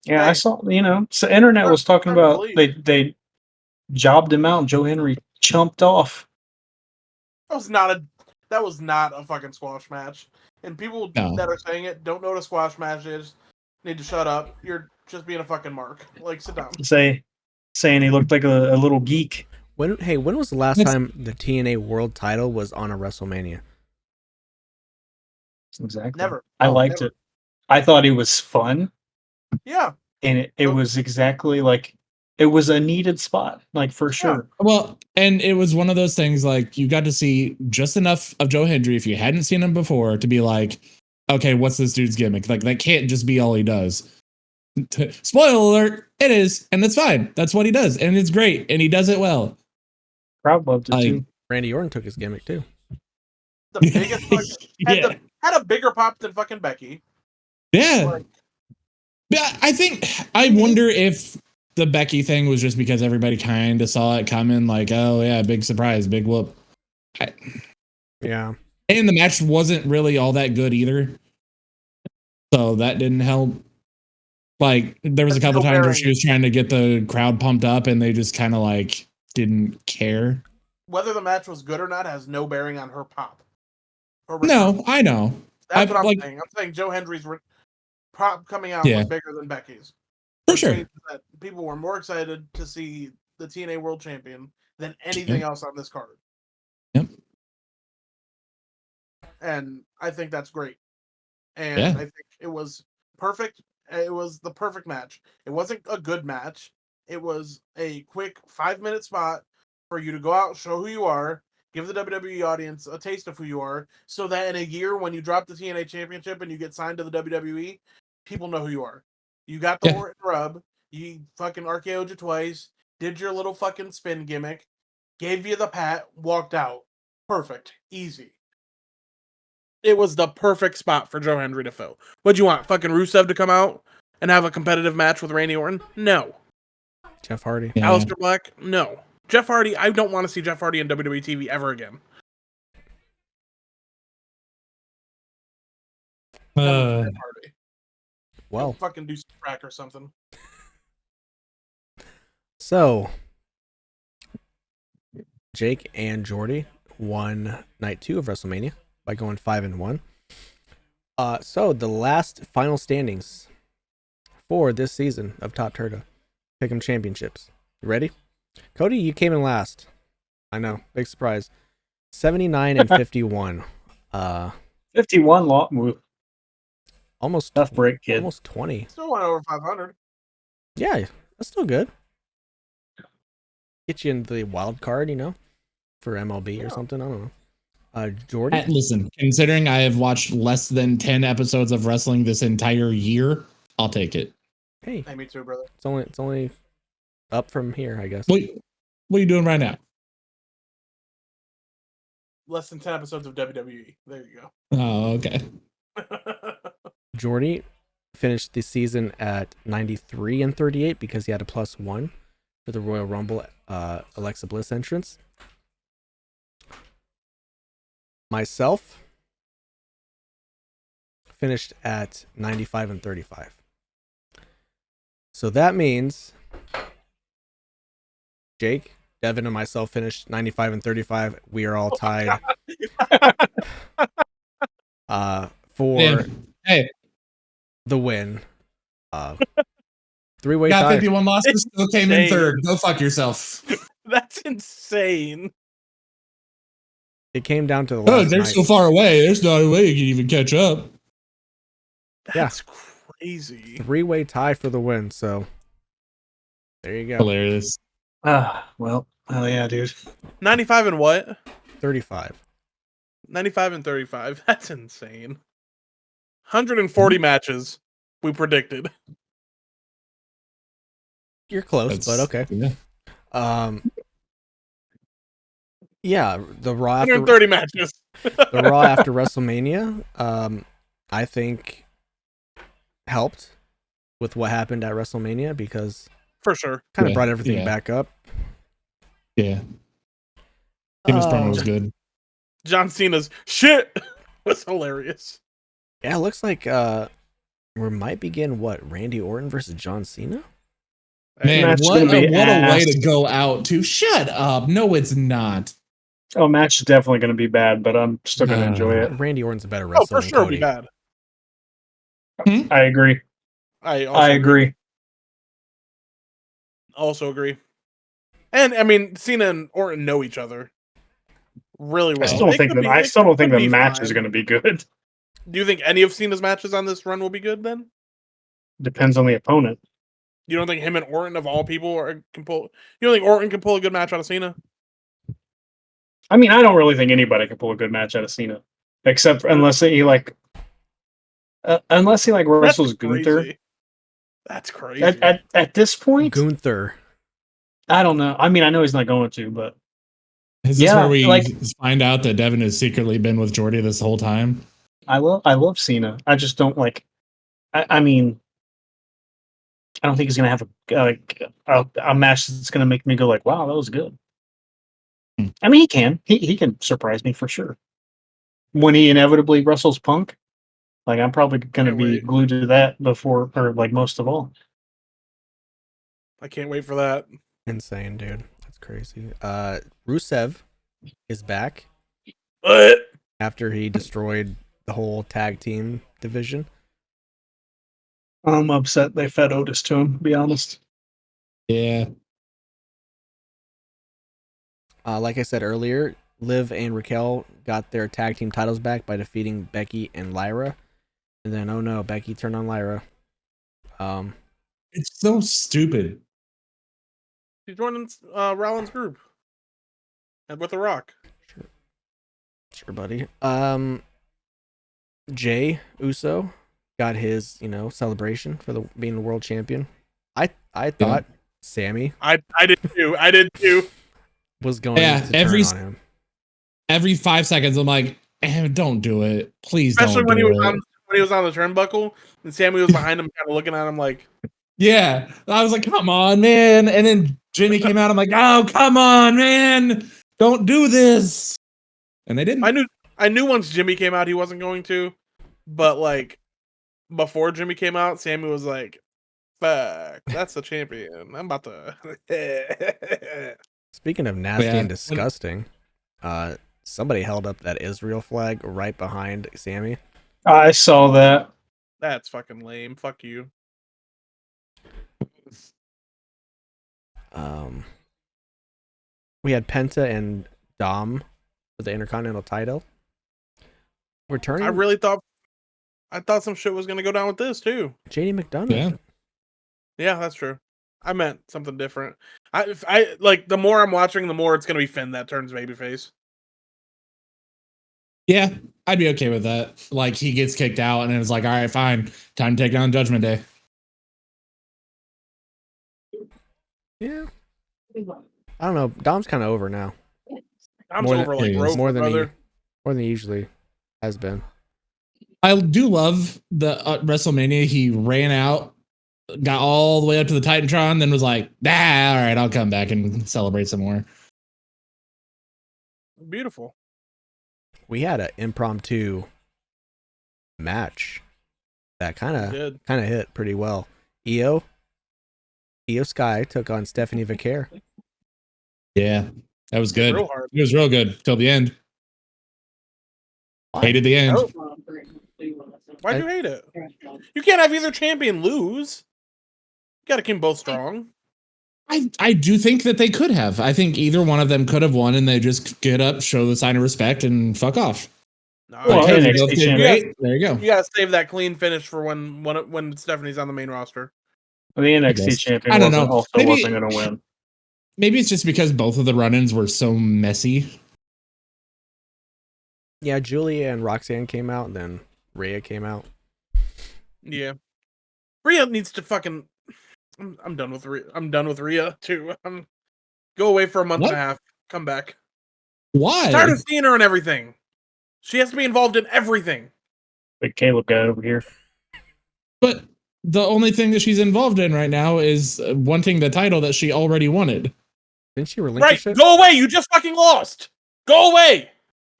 Yeah, Hey. I saw. So internet was talking Hard to about believe. they jobbed him out. And Joe Henry chumped off. That was not a fucking squash match. And people that are saying it don't know what a squash match is. Need to shut up. You're just being a fucking mark. Like, sit down. Saying he looked like a little geek. When was the last time the TNA World Title was on a WrestleMania? Exactly. Never. I liked it. I thought it was fun. Yeah. And it was exactly like it was a needed spot, like for sure. Well, and it was one of those things like you got to see just enough of Joe Hendry if you hadn't seen him before to be like, okay, what's this dude's gimmick? Like that can't just be all he does. Spoiler alert, it is, and that's fine. That's what he does, and it's great, and he does it well. Crowd loved it too. Randy Orton took his gimmick too. The biggest had a bigger pop than fucking Becky. Yeah. Yeah, I wonder if the Becky thing was just because everybody kind of saw it coming, like, oh yeah, big surprise, big whoop. Yeah. And the match wasn't really all that good either. So that didn't help. Like, there was a couple times where she was trying to get the crowd pumped up and they just kind of like didn't care. Whether the match was good or not has no bearing on her pop. No, I know. That's what I'm saying. I'm saying Joe Hendry's pop coming out was bigger than Becky's. For sure. That people were more excited to see the TNA World Champion than anything else on this card. Yep. And I think that's great. And I think it was perfect. It was the perfect match. It wasn't a good match. It was a quick 5-minute spot for you to go out, show who you are, give the WWE audience a taste of who you are, so that in a year when you drop the TNA Championship and you get signed to the WWE, people know who you are. You got the Orton rub. You fucking RKO'd you twice. Did your little fucking spin gimmick. Gave you the pat. Walked out. Perfect. Easy. It was the perfect spot for Joe Hendry to fill. What'd you want? Fucking Rusev to come out and have a competitive match with Randy Orton? No. Jeff Hardy. Yeah. Aleister Black? No. Jeff Hardy, I don't want to see Jeff Hardy in WWE TV ever again. Jeff Hardy. Well, fucking do some crack or something. So Jake and Jordy won night 2 of WrestleMania by going 5-1. So the last final standings for this season of TOPTERTA Pickem Championships. You ready? Cody, you came in last. I know, big surprise. 79 and 51. 51 lot move. Almost tough break, kid. Almost 20. Still went over 500. Yeah, that's still good. Get you in the wild card, for MLB or something. I don't know. Jordy? Listen, considering I have watched less than 10 episodes of wrestling this entire year, I'll take it. Hey, Hey, me too, brother. it's only up from here, I guess. What are you doing right now? Less than 10 episodes of WWE. There you go. Oh, okay. Jordy finished the season at 93 and 38 because he had a +1 for the Royal Rumble Alexa Bliss entrance. Myself finished at 95 and 35. So that means Jake, Devin, and myself finished 95 and 35. We are all tied for Hey, the win. Three-way got tie. 51 losses, still came in third. Go fuck yourself. That's insane. It came down to the Oh, last they're night. so far away. There's no way you can even catch up. That's crazy. Three-way tie for the win. So there you go. Hilarious. Well, hell yeah, dude. 95 and what? 35. 95 and 35. That's insane. 140 matches we predicted. You're close, but okay. Yeah. Yeah, the Raw after 130 matches. the Raw after WrestleMania, I think helped with what happened at WrestleMania because For sure. kind of brought everything back up. Yeah. Cena's promo was good. John Cena's shit was hilarious. Yeah, it looks like we might begin Randy Orton versus John Cena? Man, Match what gonna be a way ass. to go out to. Shut up. No, it's not. Oh, match is definitely going to be bad, but I'm still going to enjoy it. Randy Orton's a better Oh, wrestler for than sure it'll be Cody. bad. I agree. I agree. Also agree. And I mean, Cena and Orton know each other really well. I still don't think the match is going to be good. Do you think any of Cena's matches on this run will be good then? Depends on the opponent. You don't think him and Orton of all people can pull? You don't think Orton can pull a good match out of Cena? I mean, I don't really think anybody can pull a good match out of Cena, except unless he wrestles Gunther. That's crazy. At this point, Gunther. I don't know. I mean, I know he's not going to, but Is this where we find out that Devin has secretly been with Jordy this whole time? I love Cena. I just don't like. I mean, I don't think he's gonna have a match that's gonna make me go like, "Wow, that was good." I mean, he can surprise me for sure. When he inevitably wrestles Punk, like I'm probably gonna be glued to that before or like most of all. I can't wait for that. Insane, dude. That's crazy. Rusev is back after he destroyed the whole tag team division. I'm upset they fed Otis to him, to be honest. Yeah. Like I said earlier, Liv and Raquel got their tag team titles back by defeating Becky and Lyra. And then, oh no, Becky turned on Lyra. It's so stupid. She's joining Rollins' group. And with The Rock. Sure, buddy. Jay Uso got his, celebration for being the world champion. I thought Sammy I did too. Was going to turn on him. Every 5 seconds, I'm like, don't do it. Please Especially don't when do he it. when he was on the turnbuckle and Sammy was behind him kind of looking at him like, yeah. I was like, come on, man. And then Jimmy came out. I'm like, oh, come on, man. Don't do this. And they didn't. I knew once Jimmy came out he wasn't going to, but like before Jimmy came out, Sammy was like, fuck, that's the champion. I'm about to Speaking of nasty and disgusting, somebody held up that Israel flag right behind Sammy. I saw that. That's fucking lame. Fuck you. We had Penta and Dom for the Intercontinental title. Returning. I thought some shit was gonna go down with this too. JD McDonough. Yeah, that's true. I meant something different. I like the more I'm watching, the more it's gonna be Finn that turns babyface. Yeah, I'd be okay with that. Like he gets kicked out, and it's like, all right, fine, time to take down Judgment Day. Yeah. I don't know. Dom's kind of over now. I'm More over like than- Rover, more than brother. More than he usually has been. I do love the WrestleMania. He ran out, got all the way up to the Titantron, then was like, all right, I'll come back and celebrate some more. Beautiful. We had an impromptu match that kind Did. of hit pretty well. Io Sky took on Stephanie Vicaire. Yeah, that was good. Real hard. It was real good till the end. Why? Hated the end. Oh. Why'd you hate it? You can't have either champion lose. You gotta keep them both strong. I do think that they could have. I think either one of them could have won, and they just get up, show the sign of respect, and fuck off. No, Well, Hey, they NXT both did champion. great. There you go. you gotta save that clean finish for when Stephanie's on the main roster. The NXT guess. champion I don't wasn't, know. also Maybe- wasn't going to win. Maybe it's just because both of the run-ins were so messy. Yeah, Julia and Roxanne came out, and then Rhea came out. Yeah, Rhea needs to fucking. I'm done with Rhea. I'm done with Rhea too. Go away for a month What? and a half. Come back. Why? Tired of seeing her and everything. She has to be involved in everything. Big Caleb guy over here. But the only thing that she's involved in right now is wanting the title that she already wanted. Didn't she Right. relinquish it? Go away. You just fucking lost. Go away.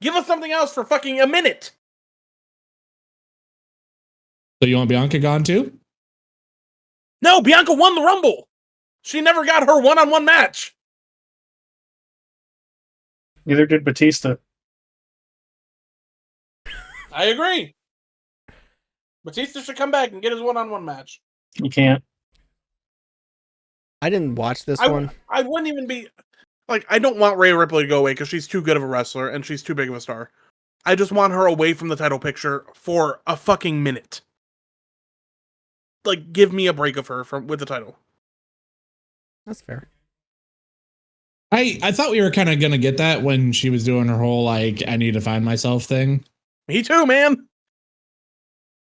Give us something else for fucking a minute. So you want Bianca gone too? No, Bianca won the Rumble. She never got her one-on-one match. Neither did Batista. I agree. Batista should come back and get his one-on-one match. You can't. I didn't watch this I one. wouldn't even be like, I don't want Rhea Ripley to go away because she's too good of a wrestler and she's too big of a star. I just want her away from the title picture for a fucking minute. Like, give me a break of her with the title. That's fair. I thought we were kind of gonna get that when she was doing her whole like I need to find myself thing, Me too, man.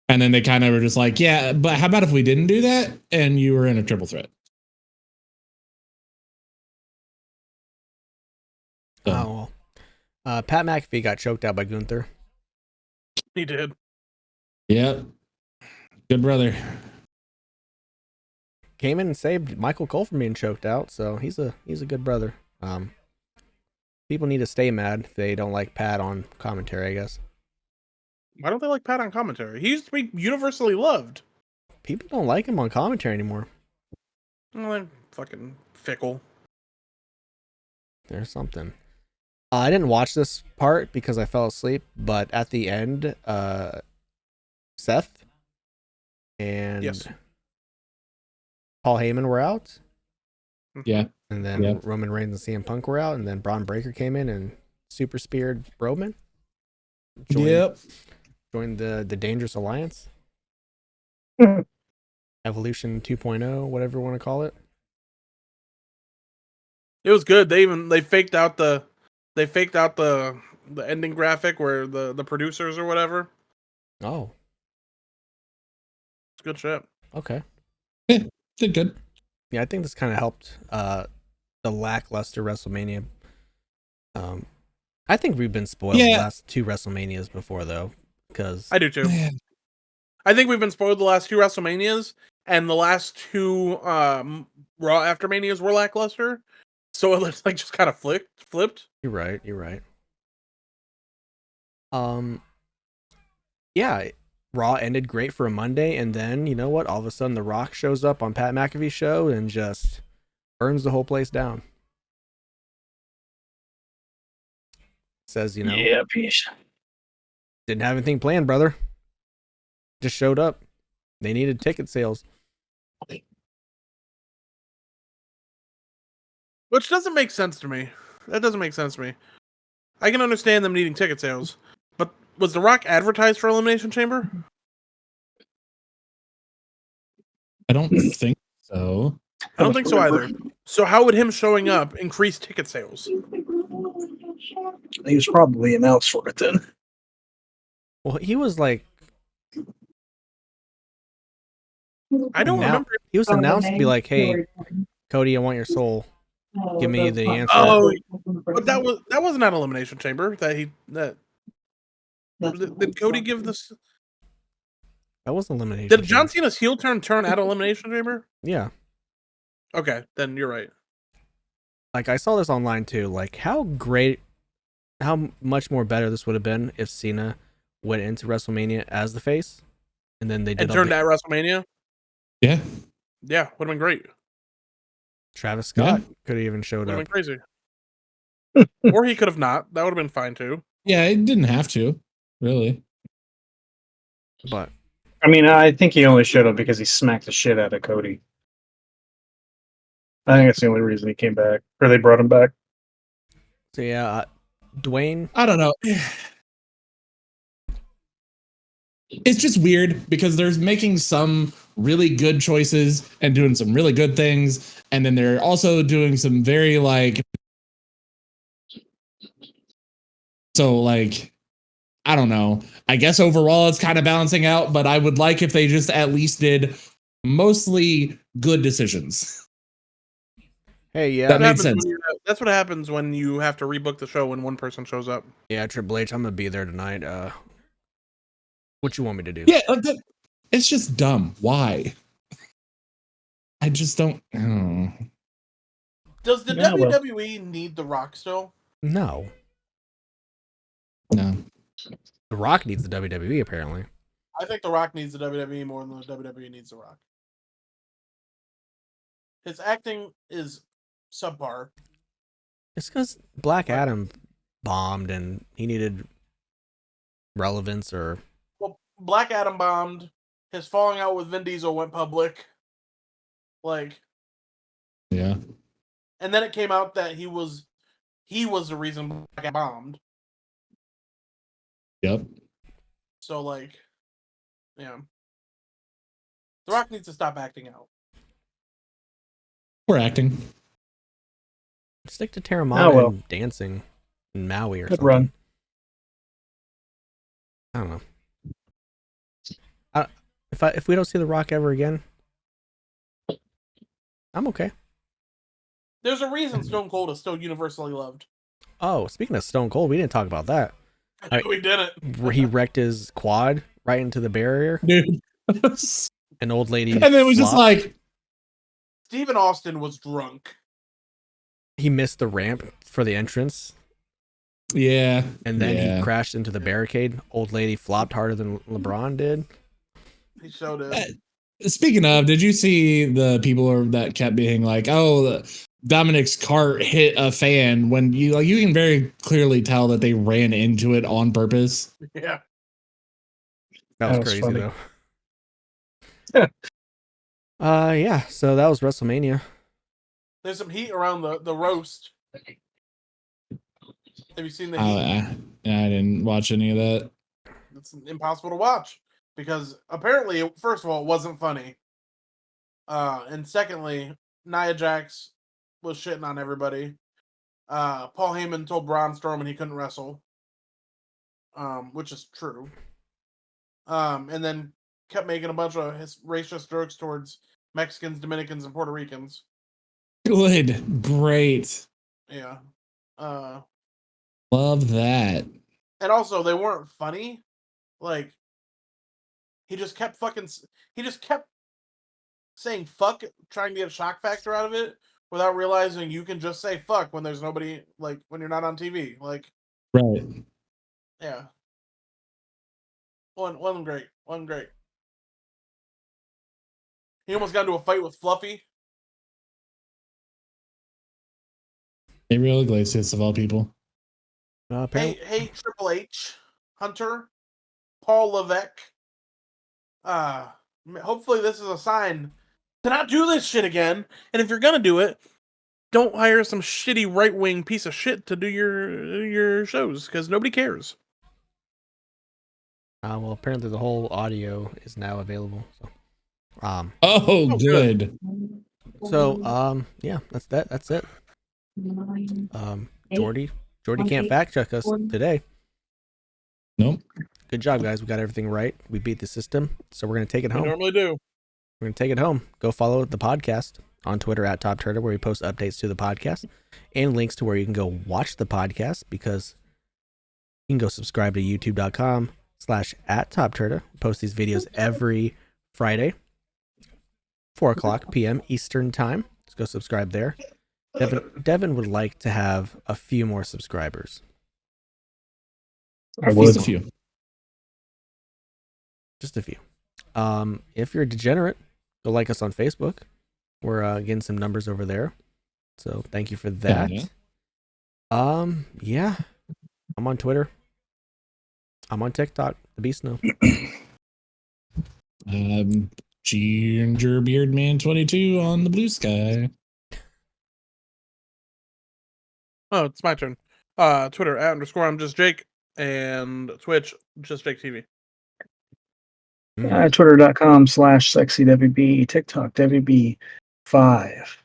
and then they kind of were just like, yeah, but how about if we didn't do that and you were in a triple threat? So, Oh well. Pat McAfee got choked out by Gunther. He did. yep, good brother. Came in and saved Michael Cole from being choked out, so he's a good brother. People need to stay mad if they don't like Pat on commentary, I guess. Why don't they like Pat on commentary? He used to be universally loved. People don't like him on commentary anymore. Well, they're fucking fickle. There's something. I didn't watch this part because I fell asleep, but at the end, Seth and Yes. Paul Heyman were out. Yeah. And then Yep. Roman Reigns and CM Punk were out, and then Braun Breaker came in and super speared Roman. Joined the Dangerous Alliance. Evolution 2.0, whatever you want to call it. It was good. They faked out the ending graphic where the producers or whatever. Oh, It's good shit. okay. Did good. Yeah, I think this kind of helped the lackluster WrestleMania. I think we've been spoiled the Yeah. last two WrestleManias before, though, because I do too. Man. I think we've been spoiled the last two WrestleManias, and the last two Raw after Manias were lackluster. So it's like just kind of flipped. you're right. Yeah, Raw ended great for a Monday, and then you know what? All of a sudden, The Rock shows up on Pat McAfee Show and just burns the whole place down. Says, you know, Yeah, peace. didn't have anything planned, brother. Just showed up. They needed ticket sales. Which doesn't make sense to me. That doesn't make sense to me. I can understand them needing ticket sales, but was The Rock advertised for Elimination Chamber? I don't think so. I don't think so either. So how would him showing up increase ticket sales? He was probably announced for it then. Well, he was like, I don't Now- remember. he was announced to be like, hey, Cody, I want your soul. Give me the answer. Oh, but that wasn't an Elimination Chamber that did Cody give this? That was elimination. Did John Chamber. Cena's heel turn at Elimination Chamber? Yeah. Okay, then you're right. Like, I saw this online too. Like, how much more better this would have been if Cena went into WrestleMania as the face, and then they did And turned at WrestleMania. Yeah. Yeah, would have been great. Travis Scott could have even showed Would have up. been crazy. Or he could have not. That would have been fine too. Yeah, it didn't have to, really. But I mean, I think he only showed up because he smacked the shit out of Cody. I think that's the only reason he came back, or they brought him back. so yeah, Dwayne. I don't know. It's just weird because they're making some really good choices and doing some really good things, and then they're also doing some very I don't know. I guess overall it's kind of balancing out, but I would like if they just at least did mostly good decisions. Hey, yeah, That made sense. That's what happens when you have to rebook the show when one person shows up. yeah, Triple H. I'm gonna be there tonight. What you want me to do? Yeah, it's just dumb. Why? I just don't. Does the Yeah, well. WWE need The Rock still? No, No. The Rock needs the WWE apparently. I think The Rock needs the WWE more than the WWE needs The Rock. His acting is subpar. It's because Black Adam bombed and he needed relevance or. Well, Black Adam bombed. His falling out with Vin Diesel went public. Yeah. And then it came out that he was the reason Black Adam bombed. Yep. So yeah. The Rock needs to stop acting out. We're acting. Stick to Terramana Oh, well. and dancing in Maui or Good something. run. I don't know. If we don't see The Rock ever again, I'm okay. There's a reason Stone Cold is still universally loved. Oh, speaking of Stone Cold, we didn't talk about that. We did it. Where he wrecked his quad right into the barrier. Dude. An old lady. And it was just flopped. Stephen Austin was drunk. He missed the ramp for the entrance. Yeah. And then he crashed into the barricade. Old lady flopped harder than LeBron did. He showed it. Speaking of, did you see the people that kept being like, "Oh, Dominic's cart hit a fan," when you can very clearly tell that they ran into it on purpose. Yeah. That was crazy funny. though. Yeah, so that was WrestleMania. There's some heat around the roast. Have you seen the heat? I didn't watch any of that. It's impossible to watch because apparently, first of all, it wasn't funny. And secondly, Nia Jax was shitting on everybody. Paul Heyman told Braun Strowman he couldn't wrestle, which is true. And then kept making a bunch of racist jokes towards Mexicans, Dominicans, and Puerto Ricans. Good. Great. Yeah. Love that. And also, they weren't funny. He just kept saying fuck, trying to get a shock factor out of it without realizing you can just say fuck when there's nobody, when you're not on TV. Right. Yeah. Wasn't great. Wasn't great. He almost got into a fight with Fluffy. Gabriel Iglesias of all people. Hey, Triple H, Hunter, Paul Levesque. Hopefully this is a sign to not do this shit again. And if you're gonna do it, don't hire some shitty right-wing piece of shit to do your shows because nobody cares. Well, apparently the whole audio is now available. So, Oh, good. So, yeah, that's that. That's it. Jordy can't fact check us today. Nope. Good job, guys. We got everything right. We beat the system, so we're gonna take it We home. normally do. We're gonna take it home. Go follow the podcast on Twitter at TopTerta, where we post updates to the podcast and links to where you can go watch the podcast, because you can go subscribe to youtube.com/@TopTerta. Post these videos every Friday, 4 o'clock p.m. Eastern time. Let's go subscribe there. Devin would like to have a few more subscribers. Just a few. Just a few. If you're a degenerate, go like us on Facebook. We're getting some numbers over there, so thank you for that. Yeah. I'm on Twitter. I'm on TikTok. The Beast No. Gingerbeardman22 on the Blue Sky. Oh, it's my turn. Twitter @_I'm just Jake, and Twitch just Jake TV. Twitter.com/sexywb, TikTok WB5.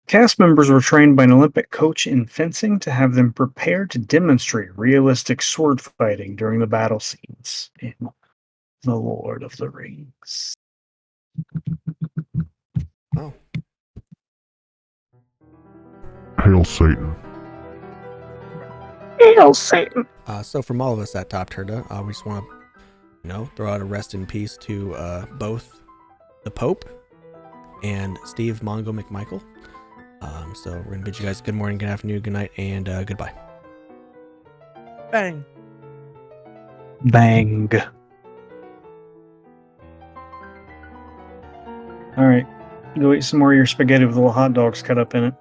Cast members were trained by an Olympic coach in fencing to have them prepared to demonstrate realistic sword fighting during the battle scenes in The Lord of the Rings. Oh. Hail Satan. Hail Satan! So from all of us at TopTerta, we just want to, throw out a rest in peace to both the Pope and Steve Mongo McMichael. So we're gonna bid you guys good morning, good afternoon, good night, and goodbye. Bang. Bang. All right, go eat some more of your spaghetti with little hot dogs cut up in it.